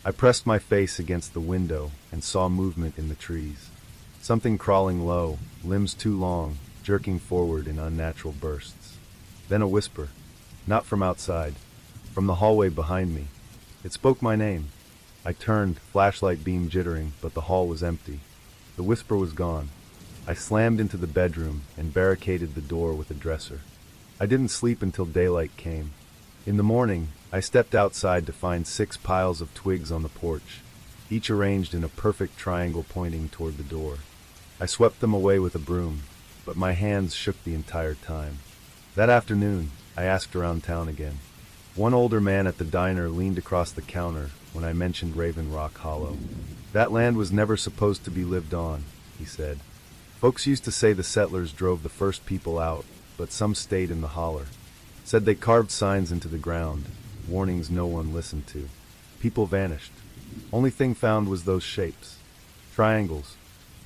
I pressed my face against the window and saw movement in the trees. Something crawling low, limbs too long, jerking forward in unnatural bursts. Then a whisper. Not from outside. From the hallway behind me. It spoke my name. I turned, flashlight beam jittering, but the hall was empty. The whisper was gone. I slammed into the bedroom and barricaded the door with a dresser. I didn't sleep until daylight came. In the morning, I stepped outside to find 6 piles of twigs on the porch, each arranged in a perfect triangle pointing toward the door. I swept them away with a broom, but my hands shook the entire time. That afternoon, I asked around town again. One older man at the diner leaned across the counter when I mentioned Raven Rock Hollow. "That land was never supposed to be lived on," he said. "Folks used to say the settlers drove the first people out, but some stayed in the holler. Said they carved signs into the ground, warnings no one listened to. People vanished. Only thing found was those shapes. Triangles,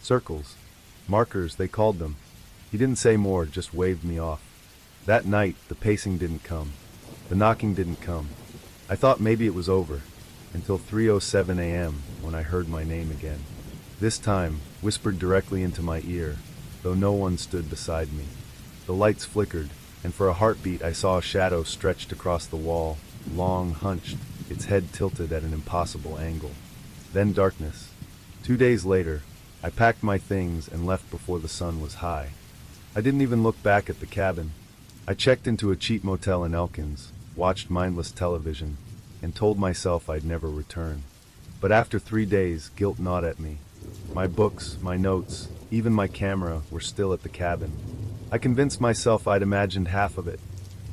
circles, markers, they called them." He didn't say more, just waved me off. That night, the pacing didn't come. The knocking didn't come. I thought maybe it was over, until 3:07 a.m. when I heard my name again. This time, whispered directly into my ear, though no one stood beside me. The lights flickered, and for a heartbeat I saw a shadow stretched across the wall, long, hunched, its head tilted at an impossible angle. Then darkness. 2 days later, I packed my things and left before the sun was high. I didn't even look back at the cabin. I checked into a cheap motel in Elkins, watched mindless television, and told myself I'd never return. But after 3 days, guilt gnawed at me. My books, my notes, even my camera were still at the cabin. I convinced myself I'd imagined half of it.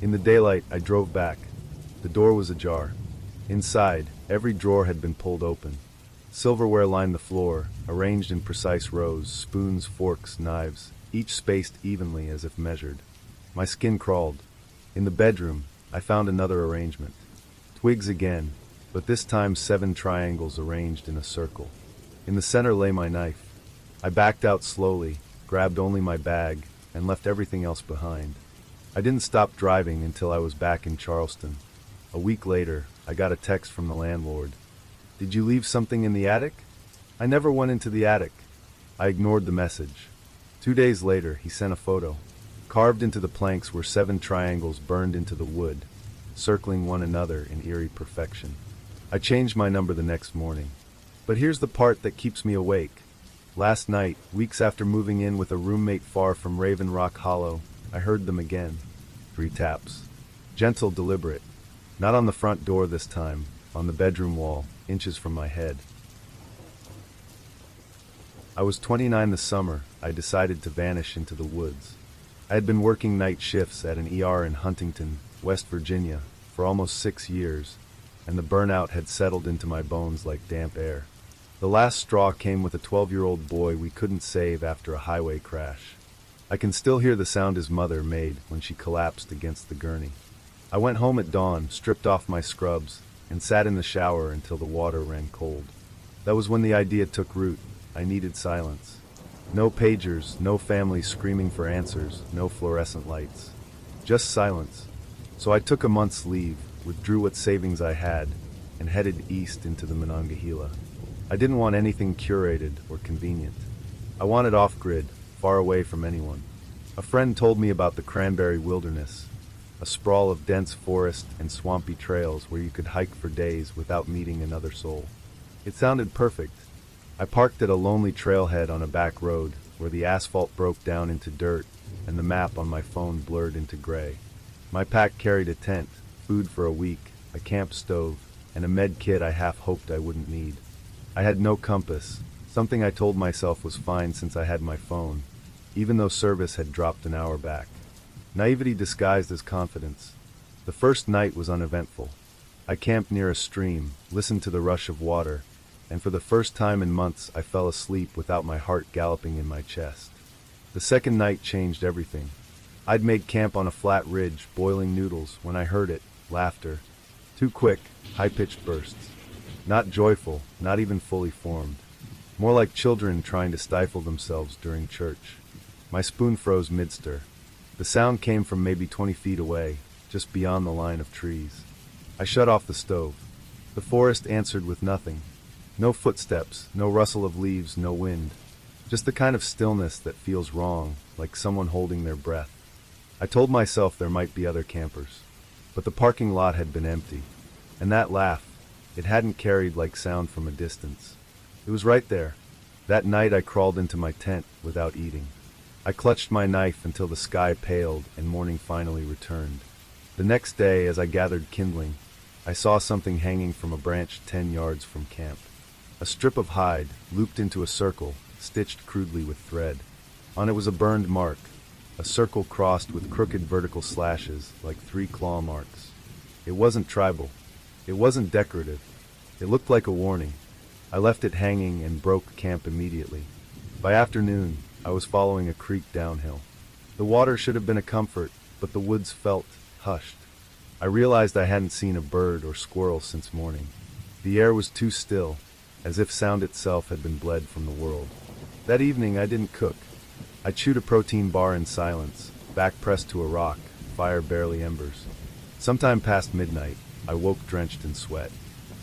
In the daylight, I drove back. The door was ajar. Inside, every drawer had been pulled open. Silverware lined the floor, arranged in precise rows, spoons, forks, knives, each spaced evenly as if measured. My skin crawled. In the bedroom, I found another arrangement. Twigs again, but this time 7 triangles arranged in a circle. In the center lay my knife. I backed out slowly, grabbed only my bag, and left everything else behind. I didn't stop driving until I was back in Charleston. A week later, I got a text from the landlord. "Did you leave something in the attic?" I never went into the attic. I ignored the message. 2 days later, he sent a photo. Carved into the planks were 7 triangles burned into the wood, circling one another in eerie perfection. I changed my number the next morning. But here's the part that keeps me awake. Last night, weeks after moving in with a roommate far from Raven Rock Hollow, I heard them again. 3 taps. Gentle, deliberate. Not on the front door this time, on the bedroom wall, inches from my head. I was 29 this summer. I decided to vanish into the woods. I had been working night shifts at an ER in Huntington, West Virginia, for almost 6 years, and the burnout had settled into my bones like damp air. The last straw came with a 12-year-old boy we couldn't save after a highway crash. I can still hear the sound his mother made when she collapsed against the gurney. I went home at dawn, stripped off my scrubs, and sat in the shower until the water ran cold. That was when the idea took root. I needed silence. No pagers, no family screaming for answers, no fluorescent lights. Just silence. So I took a month's leave, withdrew what savings I had, and headed east into the Monongahela. I didn't want anything curated or convenient. I wanted off-grid, far away from anyone. A friend told me about the Cranberry Wilderness, a sprawl of dense forest and swampy trails where you could hike for days without meeting another soul. It sounded perfect. I parked at a lonely trailhead on a back road where the asphalt broke down into dirt and the map on my phone blurred into gray. My pack carried a tent, food for a week, a camp stove, and a med kit I half hoped I wouldn't need. I had no compass, something I told myself was fine since I had my phone, even though service had dropped an hour back. Naivety disguised as confidence. The first night was uneventful. I camped near a stream, listened to the rush of water, and for the first time in months I fell asleep without my heart galloping in my chest. The second night changed everything. I'd made camp on a flat ridge, boiling noodles, when I heard it, laughter. 2 quick, high-pitched bursts. Not joyful, not even fully formed. More like children trying to stifle themselves during church. My spoon froze mid-stir. The sound came from maybe 20 feet away, just beyond the line of trees. I shut off the stove. The forest answered with nothing. No footsteps, no rustle of leaves, no wind. Just the kind of stillness that feels wrong, like someone holding their breath. I told myself there might be other campers. But the parking lot had been empty. And that laugh, it hadn't carried like sound from a distance. It was right there. That night I crawled into my tent without eating. I clutched my knife until the sky paled and morning finally returned. The next day, as I gathered kindling, I saw something hanging from a branch 10 yards from camp. A strip of hide, looped into a circle, stitched crudely with thread. On it was a burned mark, a circle crossed with crooked vertical slashes, like 3 claw marks. It wasn't tribal. It wasn't decorative. It looked like a warning. I left it hanging and broke camp immediately. By afternoon, I was following a creek downhill. The water should have been a comfort, but the woods felt hushed. I realized I hadn't seen a bird or squirrel since morning. The air was too still, as if sound itself had been bled from the world. That evening I didn't cook. I chewed a protein bar in silence, back pressed to a rock, fire barely embers. Sometime past midnight, I woke drenched in sweat.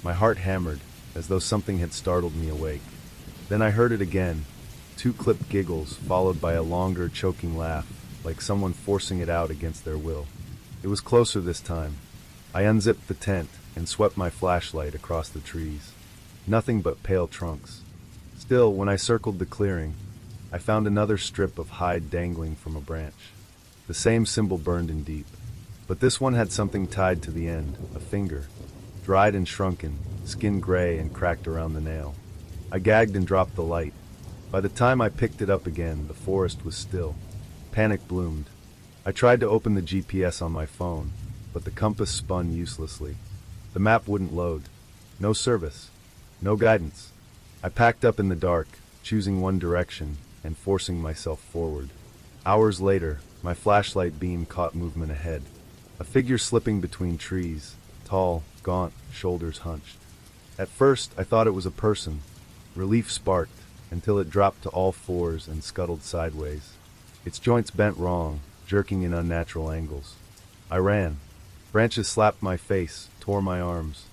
My heart hammered, as though something had startled me awake. Then I heard it again, 2 clipped giggles followed by a longer, choking laugh, like someone forcing it out against their will. It was closer this time. I unzipped the tent and swept my flashlight across the trees. Nothing but pale trunks. Still, when I circled the clearing, I found another strip of hide dangling from a branch. The same symbol burned in deep. But this one had something tied to the end, a finger. Dried and shrunken, skin gray and cracked around the nail. I gagged and dropped the light. By the time I picked it up again, the forest was still. Panic bloomed. I tried to open the GPS on my phone, but the compass spun uselessly. The map wouldn't load. No service. No guidance. I packed up in the dark, choosing one direction and forcing myself forward. Hours later, my flashlight beam caught movement ahead. A figure slipping between trees, tall, gaunt, shoulders hunched. At first, I thought it was a person. Relief sparked, until it dropped to all fours and scuttled sideways. Its joints bent wrong, jerking in unnatural angles. I ran. Branches slapped my face, tore my arms.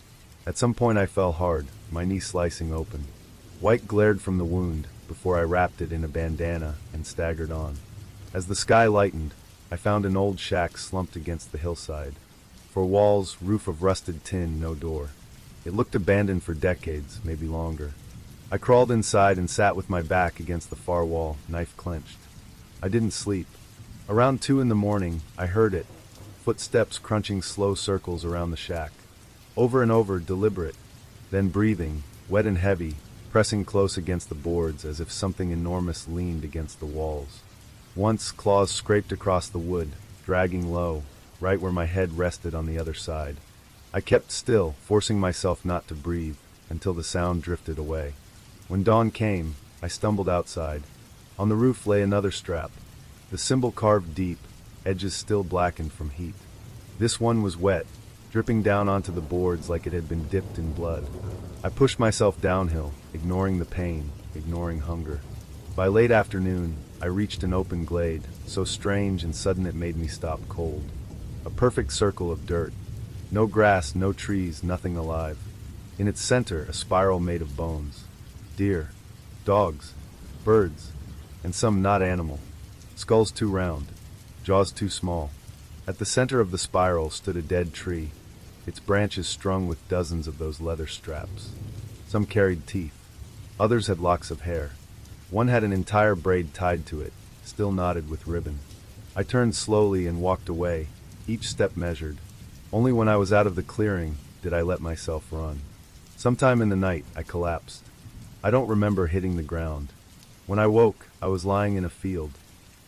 At some point I fell hard, my knee slicing open. White glared from the wound before I wrapped it in a bandana and staggered on. As the sky lightened, I found an old shack slumped against the hillside. For walls, roof of rusted tin, no door. It looked abandoned for decades, maybe longer. I crawled inside and sat with my back against the far wall, knife clenched. I didn't sleep. Around 2 in the morning, I heard it. Footsteps crunching slow circles around the shack. Over and over, deliberate. Then breathing, wet and heavy, pressing close against the boards as if something enormous leaned against the walls. Once, claws scraped across the wood, dragging low, right where my head rested on the other side. I kept still, forcing myself not to breathe, until the sound drifted away. When dawn came, I stumbled outside. On the roof lay another strap, the symbol carved deep, edges still blackened from heat. This one was wet, dripping down onto the boards like it had been dipped in blood. I pushed myself downhill, ignoring the pain, ignoring hunger. By late afternoon, I reached an open glade, so strange and sudden it made me stop cold. A perfect circle of dirt. No grass, no trees, nothing alive. In its center, a spiral made of bones. Deer, dogs, birds, and some not animal. Skulls too round, jaws too small. At the center of the spiral stood a dead tree, its branches strung with dozens of those leather straps. Some carried teeth. Others had locks of hair. One had an entire braid tied to it, still knotted with ribbon. I turned slowly and walked away, each step measured. Only when I was out of the clearing did I let myself run. Sometime in the night, I collapsed. I don't remember hitting the ground. When I woke, I was lying in a field,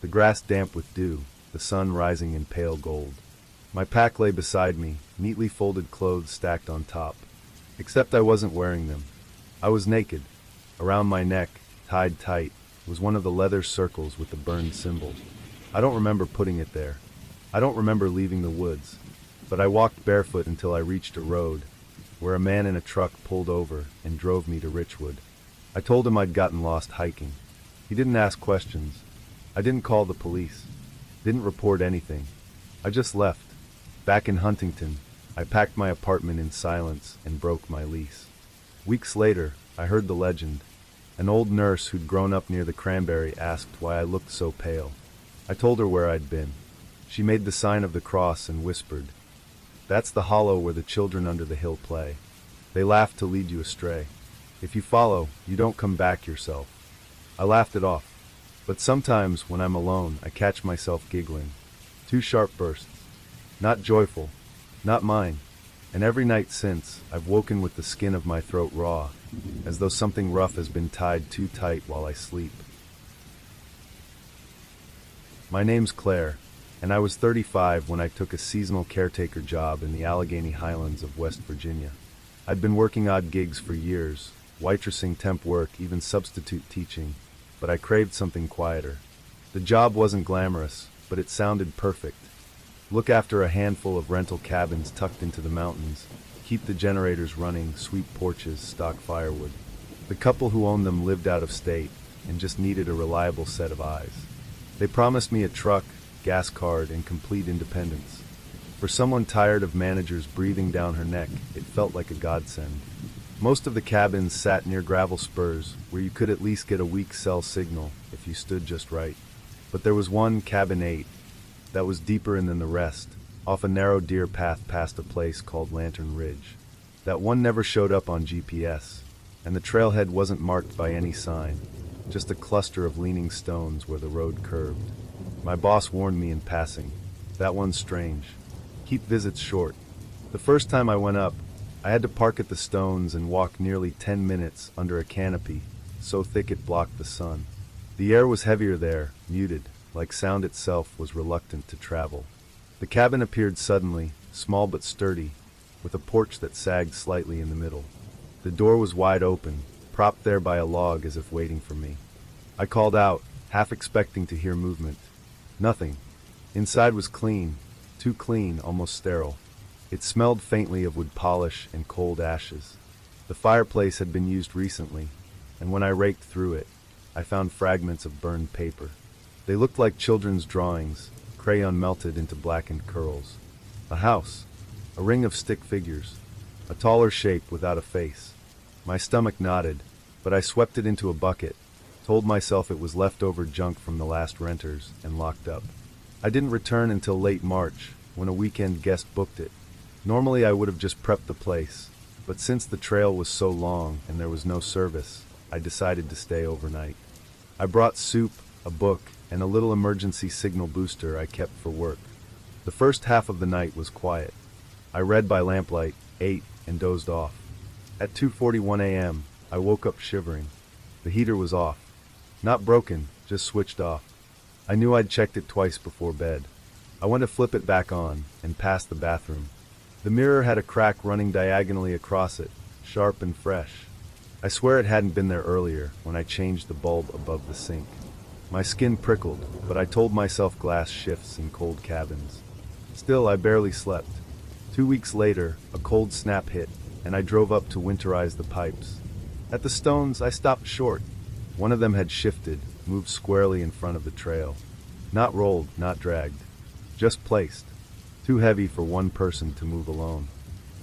the grass damp with dew, the sun rising in pale gold. My pack lay beside me, neatly folded clothes stacked on top. Except I wasn't wearing them. I was naked. Around my neck, tied tight, was one of the leather circles with the burned symbol. I don't remember putting it there. I don't remember leaving the woods. But I walked barefoot until I reached a road, where a man in a truck pulled over and drove me to Richwood. I told him I'd gotten lost hiking. He didn't ask questions. I didn't call the police. Didn't report anything. I just left. Back in Huntington, I packed my apartment in silence and broke my lease. Weeks later, I heard the legend. An old nurse who'd grown up near the cranberry asked why I looked so pale. I told her where I'd been. She made the sign of the cross and whispered, "That's the hollow where the children under the hill play. They laugh to lead you astray. If you follow, you don't come back yourself." I laughed it off. But sometimes, when I'm alone, I catch myself giggling. 2 sharp bursts. Not joyful. Not mine. And every night since, I've woken with the skin of my throat raw, as though something rough has been tied too tight while I sleep. My name's Claire, and I was 35 when I took a seasonal caretaker job in the Allegheny Highlands of West Virginia. I'd been working odd gigs for years, waitressing, temp work, even substitute teaching, but I craved something quieter. The job wasn't glamorous, but it sounded perfect. Look after a handful of rental cabins tucked into the mountains, keep the generators running, sweep porches, stock firewood. The couple who owned them lived out of state and just needed a reliable set of eyes. They promised me a truck, gas card, and complete independence. For someone tired of managers breathing down her neck, it felt like a godsend. Most of the cabins sat near gravel spurs, where you could at least get a weak cell signal if you stood just right. But there was one, cabin 8, that was deeper in than the rest, off a narrow deer path past a place called Lantern Ridge. That one never showed up on GPS, and the trailhead wasn't marked by any sign, just a cluster of leaning stones where the road curved. My boss warned me in passing, "That one's strange. Keep visits short." The first time I went up, I had to park at the stones and walk nearly 10 minutes under a canopy, so thick it blocked the sun. The air was heavier there, muted, like sound itself was reluctant to travel. The cabin appeared suddenly, small but sturdy, with a porch that sagged slightly in the middle. The door was wide open, propped there by a log as if waiting for me. I called out, half expecting to hear movement. Nothing. Inside was clean, too clean, almost sterile. It smelled faintly of wood polish and cold ashes. The fireplace had been used recently, and when I raked through it, I found fragments of burned paper. They looked like children's drawings, crayon melted into blackened curls. A house, a ring of stick figures, a taller shape without a face. My stomach knotted, but I swept it into a bucket, told myself it was leftover junk from the last renters, and locked up. I didn't return until late March, when a weekend guest booked it. Normally I would have just prepped the place, but since the trail was so long and there was no service, I decided to stay overnight. I brought soup, a book, and a little emergency signal booster I kept for work. The first half of the night was quiet. I read by lamplight, ate, and dozed off. At 2:41 a.m., I woke up shivering. The heater was off. Not broken, just switched off. I knew I'd checked it twice before bed. I went to flip it back on, and passed the bathroom. The mirror had a crack running diagonally across it, sharp and fresh. I swear it hadn't been there earlier, when I changed the bulb above the sink. My skin prickled, but I told myself glass shifts in cold cabins. Still, I barely slept. 2 weeks later, a cold snap hit, and I drove up to winterize the pipes. At the stones, I stopped short. One of them had shifted, moved squarely in front of the trail. Not rolled, not dragged. Just placed. Too heavy for one person to move alone.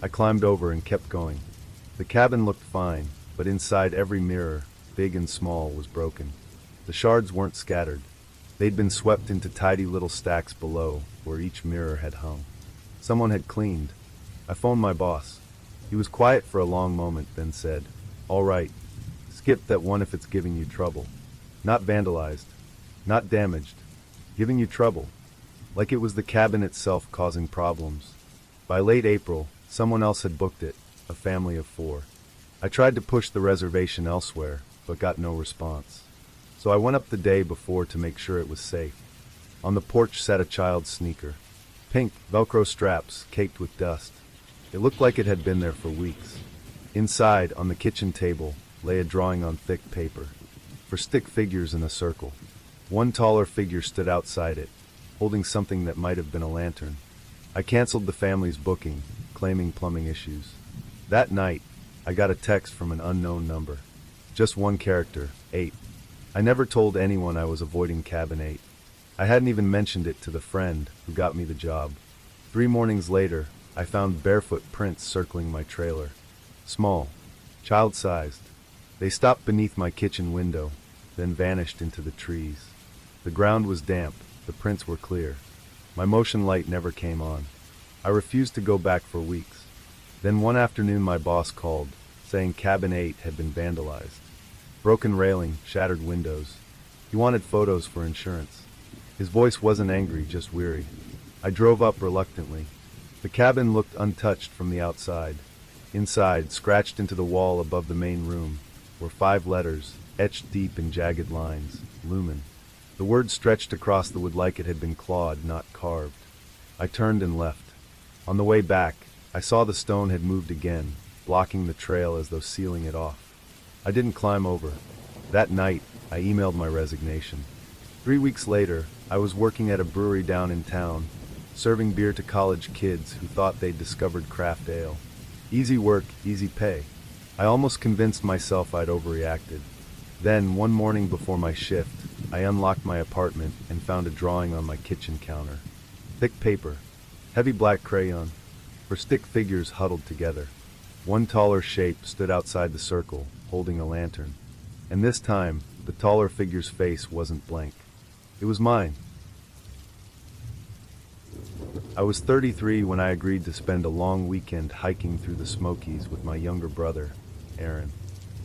I climbed over and kept going. The cabin looked fine, but inside every mirror, big and small, was broken. The shards weren't scattered. They'd been swept into tidy little stacks below, where each mirror had hung. Someone had cleaned. I phoned my boss. He was quiet for a long moment, then said, "All right. Skip that one if it's giving you trouble. Not vandalized. Not damaged. Giving you trouble." Like it was the cabin itself causing problems. By late April, someone else had booked it, a family of 4. I tried to push the reservation elsewhere, but got no response. So I went up the day before to make sure it was safe. On the porch sat a child's sneaker. Pink, Velcro straps, caked with dust. It looked like it had been there for weeks. Inside, on the kitchen table, lay a drawing on thick paper. For stick figures in a circle. One taller figure stood outside it, holding something that might have been a lantern. I canceled the family's booking, claiming plumbing issues. That night, I got a text from an unknown number. Just one character, 8. I never told anyone I was avoiding cabin 8. I hadn't even mentioned it to the friend who got me the job. 3 mornings later, I found barefoot prints circling my trailer. Small, child-sized. They stopped beneath my kitchen window, then vanished into the trees. The ground was damp, the prints were clear. My motion light never came on. I refused to go back for weeks. Then one afternoon my boss called, saying cabin 8 had been vandalized. Broken railing, shattered windows. He wanted photos for insurance. His voice wasn't angry, just weary. I drove up reluctantly. The cabin looked untouched from the outside. Inside, scratched into the wall above the main room, were 5 letters, etched deep in jagged lines, Lumen. The word stretched across the wood like it had been clawed, not carved. I turned and left. On the way back, I saw the stone had moved again, blocking the trail as though sealing it off. I didn't climb over. That night, I emailed my resignation. 3 weeks later, I was working at a brewery down in town, serving beer to college kids who thought they'd discovered craft ale. Easy work, easy pay. I almost convinced myself I'd overreacted. Then, one morning before my shift, I unlocked my apartment and found a drawing on my kitchen counter. Thick paper, heavy black crayon, for stick figures huddled together. One taller shape stood outside the circle, holding a lantern. And this time, the taller figure's face wasn't blank. It was mine. I was 33 when I agreed to spend a long weekend hiking through the Smokies with my younger brother, Aaron.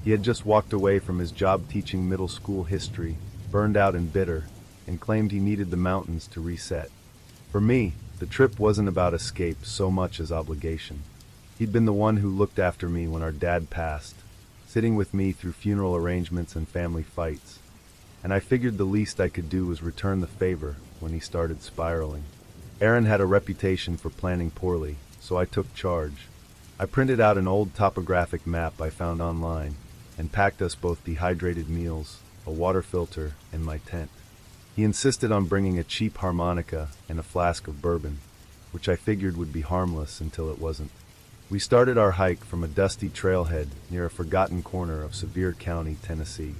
He had just walked away from his job teaching middle school history, burned out and bitter, and claimed he needed the mountains to reset. For me, the trip wasn't about escape so much as obligation. He'd been the one who looked after me when our dad passed, sitting with me through funeral arrangements and family fights. And I figured the least I could do was return the favor when he started spiraling. Aaron had a reputation for planning poorly, so I took charge. I printed out an old topographic map I found online, and packed us both dehydrated meals, a water filter, and my tent. He insisted on bringing a cheap harmonica and a flask of bourbon, which I figured would be harmless until it wasn't. We started our hike from a dusty trailhead near a forgotten corner of Sevier County, Tennessee.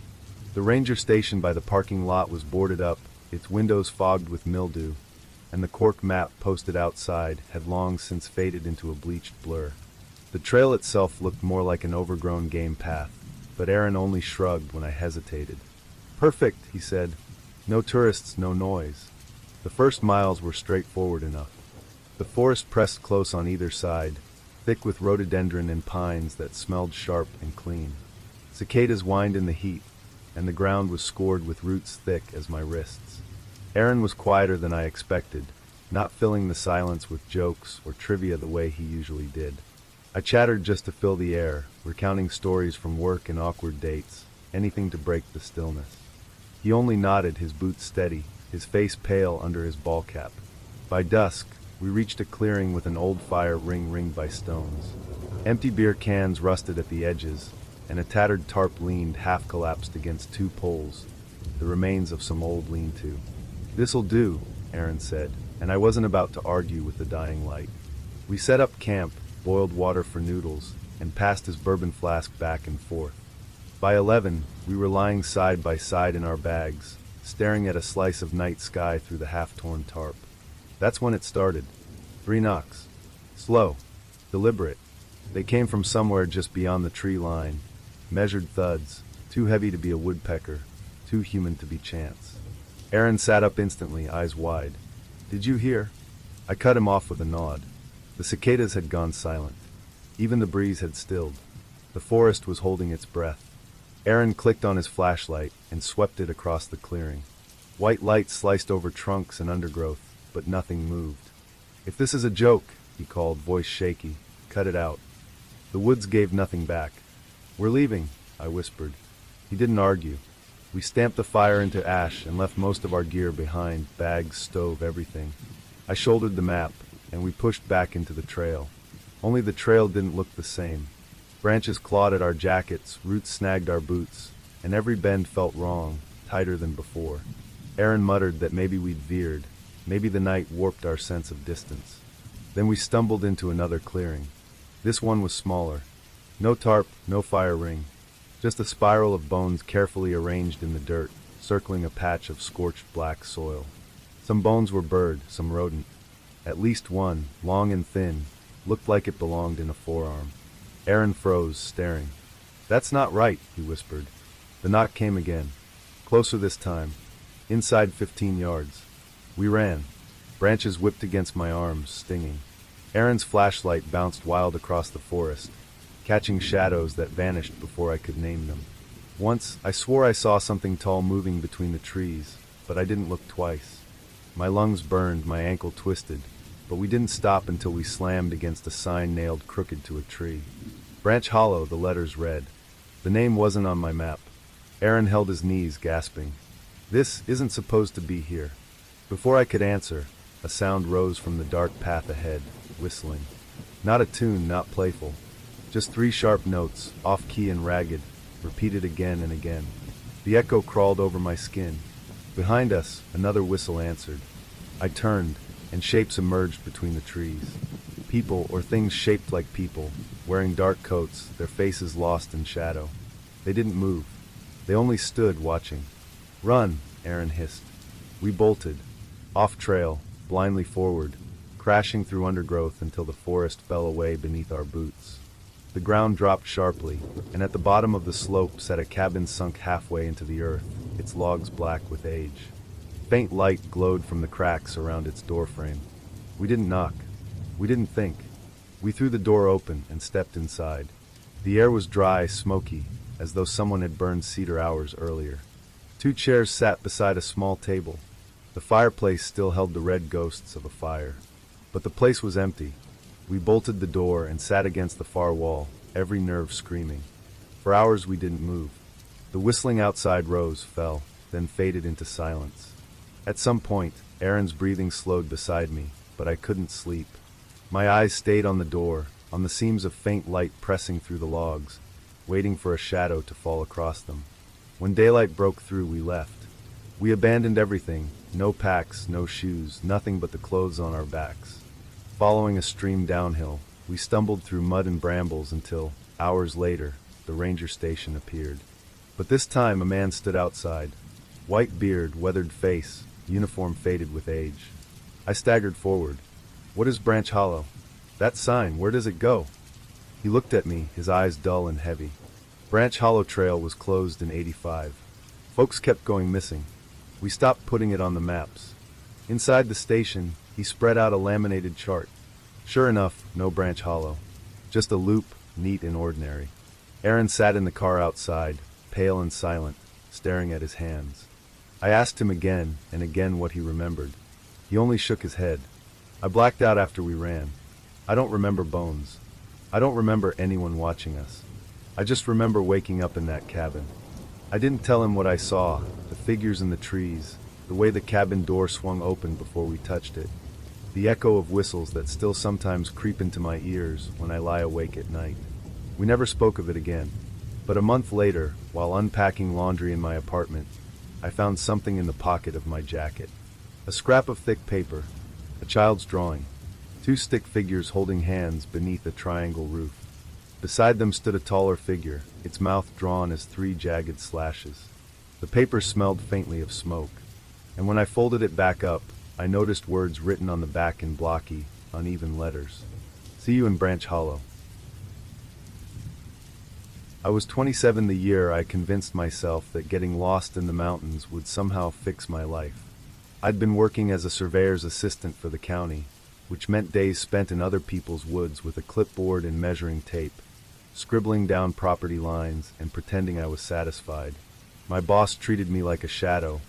The ranger station by the parking lot was boarded up, its windows fogged with mildew, and the cork map posted outside had long since faded into a bleached blur. The trail itself looked more like an overgrown game path, but Aaron only shrugged when I hesitated. "Perfect," he said. "No tourists, no noise." The first miles were straightforward enough. The forest pressed close on either side, thick with rhododendron and pines that smelled sharp and clean. Cicadas whined in the heat, and the ground was scored with roots thick as my wrists. Aaron was quieter than I expected, not filling the silence with jokes or trivia the way he usually did. I chattered just to fill the air, recounting stories from work and awkward dates, anything to break the stillness. He only nodded, his boots steady, his face pale under his ball cap. By dusk, we reached a clearing with an old fire ringed by stones. Empty beer cans rusted at the edges, and a tattered tarp leaned half-collapsed against two poles, the remains of some old lean-to. "This'll do," Aaron said, and I wasn't about to argue with the dying light. We set up camp, boiled water for noodles, and passed his bourbon flask back and forth. By 11, we were lying side by side in our bags, staring at a slice of night sky through the half-torn tarp. That's when it started. 3 knocks. Slow. Deliberate. They came from somewhere just beyond the tree line. Measured thuds, too heavy to be a woodpecker, too human to be chance. Aaron sat up instantly, eyes wide. "Did you hear?" I cut him off with a nod. The cicadas had gone silent. Even the breeze had stilled. The forest was holding its breath. Aaron clicked on his flashlight and swept it across the clearing. White light sliced over trunks and undergrowth, but nothing moved. "If this is a joke," he called, voice shaky, "cut it out." The woods gave nothing back. "We're leaving," I whispered. He didn't argue. We stamped the fire into ash and left most of our gear behind, bags, stove, everything. I shouldered the map, and we pushed back into the trail. Only the trail didn't look the same. Branches clawed at our jackets, roots snagged our boots, and every bend felt wrong, tighter than before. Aaron muttered that maybe we'd veered, maybe the night warped our sense of distance. Then we stumbled into another clearing. This one was smaller. No tarp, no fire ring. Just a spiral of bones carefully arranged in the dirt, circling a patch of scorched black soil. Some bones were bird, some rodent. At least one, long and thin, looked like it belonged in a forearm. Aaron froze, staring. "That's not right," he whispered. The knock came again. Closer this time. Inside 15 yards. We ran. Branches whipped against my arms, stinging. Aaron's flashlight bounced wild across the forest, catching shadows that vanished before I could name them. Once, I swore I saw something tall moving between the trees, but I didn't look twice. My lungs burned, my ankle twisted, but we didn't stop until we slammed against a sign nailed crooked to a tree. Branch Hollow, the letters read. The name wasn't on my map. Aaron held his knees, gasping. "This isn't supposed to be here." Before I could answer, a sound rose from the dark path ahead, whistling. Not a tune, not playful. Just 3 sharp notes, off-key and ragged, repeated again and again. The echo crawled over my skin. Behind us, another whistle answered. I turned, and shapes emerged between the trees. People, or things shaped like people, wearing dark coats, their faces lost in shadow. They didn't move. They only stood, watching. "Run," Aaron hissed. We bolted. Off-trail, blindly forward, crashing through undergrowth until the forest fell away beneath our boots. The ground dropped sharply, and at the bottom of the slope sat a cabin sunk halfway into the earth, its logs black with age. Faint light glowed from the cracks around its doorframe. We didn't knock. We didn't think. We threw the door open and stepped inside. The air was dry, smoky, as though someone had burned cedar hours earlier. 2 chairs sat beside a small table. The fireplace still held the red ghosts of a fire. But the place was empty. We bolted the door and sat against the far wall, every nerve screaming. For hours we didn't move. The whistling outside rose, fell, then faded into silence. At some point, Aaron's breathing slowed beside me, but I couldn't sleep. My eyes stayed on the door, on the seams of faint light pressing through the logs, waiting for a shadow to fall across them. When daylight broke through, we left. We abandoned everything, no packs, no shoes, nothing but the clothes on our backs. Following a stream downhill, we stumbled through mud and brambles until, hours later, the ranger station appeared. But this time a man stood outside. White beard, weathered face, uniform faded with age. I staggered forward. "What is Branch Hollow? That sign, where does it go?" He looked at me, his eyes dull and heavy. Branch Hollow Trail was closed in '85. Folks kept going missing. We stopped putting it on the maps. Inside the station, he spread out a laminated chart. Sure enough, no branch hollow. Just a loop, neat and ordinary. Aaron sat in the car outside, pale and silent, staring at his hands. I asked him again and again what he remembered. He only shook his head. I blacked out after we ran. I don't remember bones. I don't remember anyone watching us. I just remember waking up in that cabin. I didn't tell him what I saw, the figures in the trees, the way the cabin door swung open before we touched it, the echo of whistles that still sometimes creep into my ears when I lie awake at night. We never spoke of it again. But a month later, while unpacking laundry in my apartment, I found something in the pocket of my jacket. A scrap of thick paper, a child's drawing, two stick figures holding hands beneath a triangle roof. Beside them stood a taller figure, its mouth drawn as three jagged slashes. The paper smelled faintly of smoke, and when I folded it back up, I noticed words written on the back in blocky, uneven letters. See you in Branch Hollow. I was 27 the year I convinced myself that getting lost in the mountains would somehow fix my life. I'd been working as a surveyor's assistant for the county, which meant days spent in other people's woods with a clipboard and measuring tape, scribbling down property lines and pretending I was satisfied. My boss treated me like a shadow.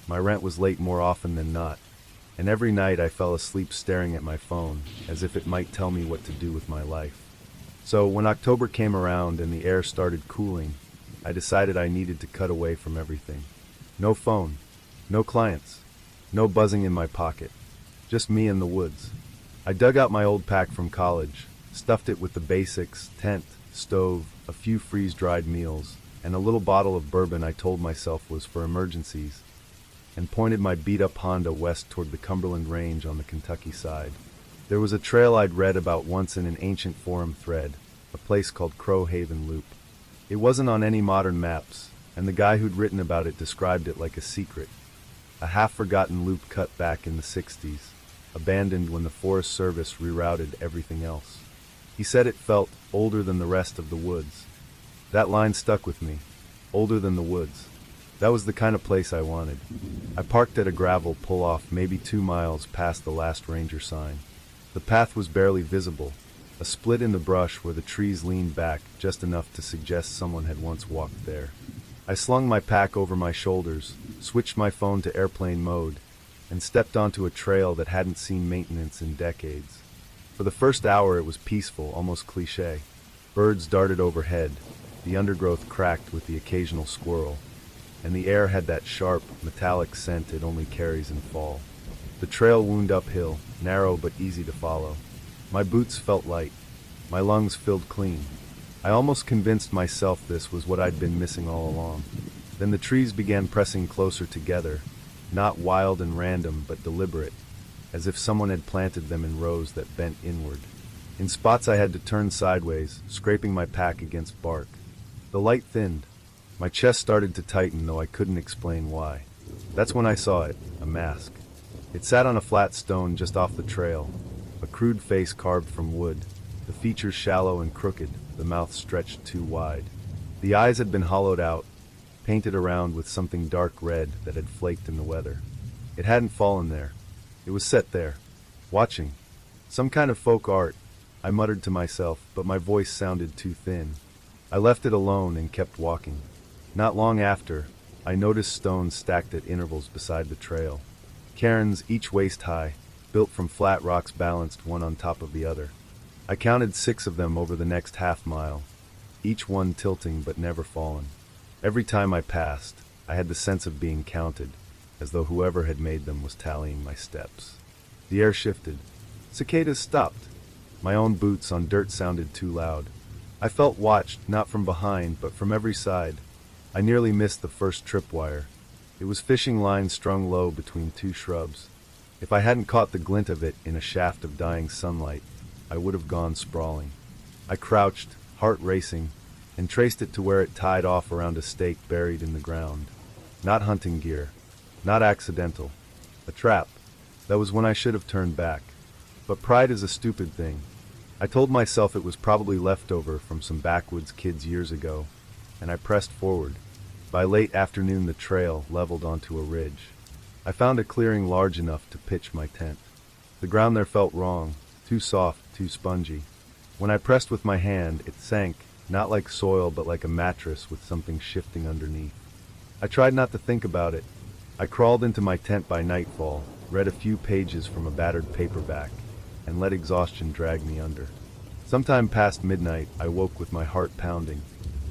My rent was late more often than not, and every night I fell asleep staring at my phone, as if it might tell me what to do with my life. So when October came around and the air started cooling, I decided I needed to cut away from everything. No phone, no clients, no buzzing in my pocket, just me in the woods. I dug out my old pack from college, stuffed it with the basics, tent, stove, a few freeze-dried meals, and a little bottle of bourbon I told myself was for emergencies, and pointed my beat-up Honda west toward the Cumberland Range on the Kentucky side. There was a trail I'd read about once in an ancient forum thread, a place called Crow Haven Loop. It wasn't on any modern maps, and the guy who'd written about it described it like a secret. A half-forgotten loop cut back in the 60s, abandoned when the Forest Service rerouted everything else. He said it felt older than the rest of the woods. That line stuck with me. Older than the woods. That was the kind of place I wanted. I parked at a gravel pull-off maybe 2 miles past the last ranger sign. The path was barely visible, a split in the brush where the trees leaned back just enough to suggest someone had once walked there. I slung my pack over my shoulders, switched my phone to airplane mode, and stepped onto a trail that hadn't seen maintenance in decades. For the first hour it was peaceful, almost cliché. Birds darted overhead, the undergrowth cracked with the occasional squirrel, and the air had that sharp, metallic scent it only carries in fall. The trail wound uphill, narrow but easy to follow. My boots felt light, my lungs filled clean. I almost convinced myself this was what I'd been missing all along. Then the trees began pressing closer together, not wild and random, but deliberate, as if someone had planted them in rows that bent inward. In spots I had to turn sideways, scraping my pack against bark. The light thinned. My chest started to tighten, though I couldn't explain why. That's when I saw it, a mask. It sat on a flat stone just off the trail, a crude face carved from wood, the features shallow and crooked, the mouth stretched too wide. The eyes had been hollowed out, painted around with something dark red that had flaked in the weather. It hadn't fallen there. It was set there, watching. Some kind of folk art, I muttered to myself, but my voice sounded too thin. I left it alone and kept walking. Not long after, I noticed stones stacked at intervals beside the trail. Cairns, each waist-high, built from flat rocks balanced one on top of the other. I counted 6 of them over the next half-mile, each one tilting but never fallen. Every time I passed, I had the sense of being counted, as though whoever had made them was tallying my steps. The air shifted. Cicadas stopped. My own boots on dirt sounded too loud. I felt watched, not from behind, but from every side. I nearly missed the first tripwire. It was fishing line strung low between 2 shrubs. If I hadn't caught the glint of it in a shaft of dying sunlight, I would have gone sprawling. I crouched, heart racing, and traced it to where it tied off around a stake buried in the ground. Not hunting gear, not accidental. A trap. That was when I should have turned back. But pride is a stupid thing. I told myself it was probably leftover from some backwoods kids years ago, and I pressed forward. By late afternoon the trail leveled onto a ridge. I found a clearing large enough to pitch my tent. The ground there felt wrong, too soft, too spongy. When I pressed with my hand, it sank, not like soil but like a mattress with something shifting underneath. I tried not to think about it. I crawled into my tent by nightfall, read a few pages from a battered paperback, and let exhaustion drag me under. Sometime past midnight, I woke with my heart pounding.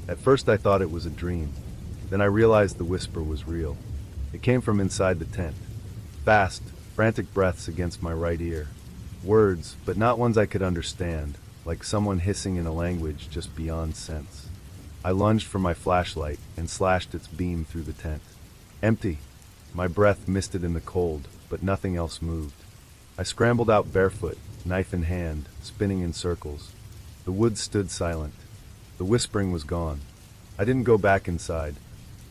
At first I thought it was a dream. Then I realized the whisper was real. It came from inside the tent. Fast, frantic breaths against my right ear. Words, but not ones I could understand, like someone hissing in a language just beyond sense. I lunged for my flashlight and slashed its beam through the tent. Empty. My breath misted in the cold, but nothing else moved. I scrambled out barefoot, knife in hand, spinning in circles. The woods stood silent. The whispering was gone. I didn't go back inside.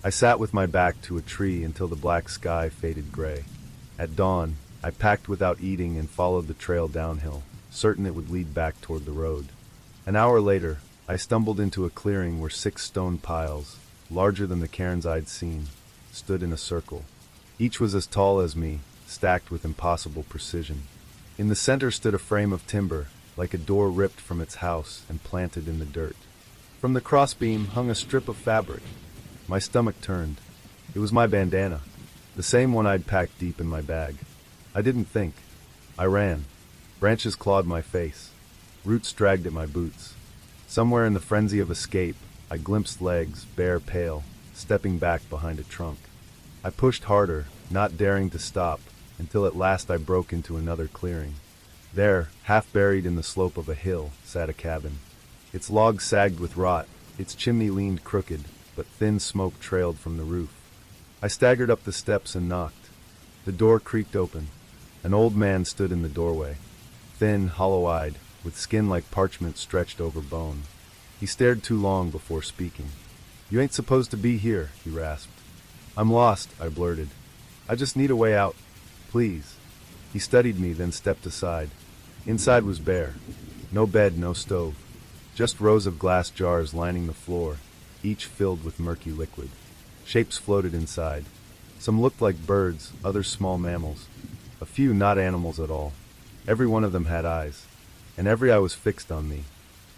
I sat with my back to a tree until the black sky faded gray. At dawn, I packed without eating and followed the trail downhill, certain it would lead back toward the road. An hour later, I stumbled into a clearing where 6 stone piles, larger than the cairns I'd seen, stood in a circle. Each was as tall as me, stacked with impossible precision. In the center stood a frame of timber, like a door ripped from its house and planted in the dirt. From the crossbeam hung a strip of fabric. My stomach turned. It was my bandana, the same one I'd packed deep in my bag. I didn't think. I ran. Branches clawed my face. Roots dragged at my boots. Somewhere in the frenzy of escape, I glimpsed legs, bare pale, stepping back behind a trunk. I pushed harder, not daring to stop, until at last I broke into another clearing. There, half buried in the slope of a hill, sat a cabin. Its logs sagged with rot, its chimney leaned crooked, but thin smoke trailed from the roof. I staggered up the steps and knocked. The door creaked open. An old man stood in the doorway, thin, hollow-eyed, with skin like parchment stretched over bone. He stared too long before speaking. "You ain't supposed to be here," he rasped. "I'm lost," I blurted. "I just need a way out. Please." He studied me, then stepped aside. Inside was bare. No bed, no stove. Just rows of glass jars lining the floor, each filled with murky liquid. Shapes floated inside. Some looked like birds, others small mammals. A few not animals at all. Every one of them had eyes, and every eye was fixed on me.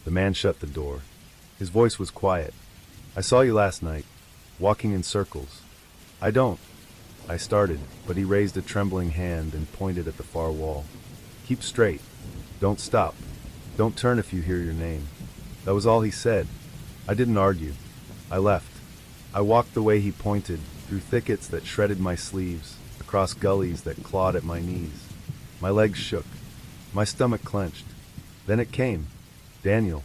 The man shut the door. His voice was quiet. "I saw you last night, walking in circles." "I don't." I started, but he raised a trembling hand and pointed at the far wall. "Keep straight. Don't stop. Don't turn if you hear your name." That was all he said. I didn't argue. I left. I walked the way he pointed, through thickets that shredded my sleeves, across gullies that clawed at my knees. My legs shook. My stomach clenched. Then it came. Daniel.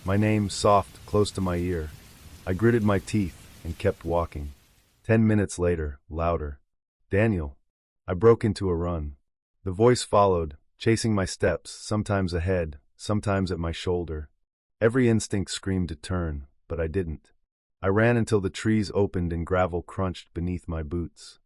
My name soft, close to my ear. I gritted my teeth and kept walking. 10 minutes later, louder. "Daniel." I broke into a run. The voice followed, chasing my steps, sometimes ahead, sometimes at my shoulder. Every instinct screamed to turn, but I didn't. I ran until the trees opened and gravel crunched beneath my boots.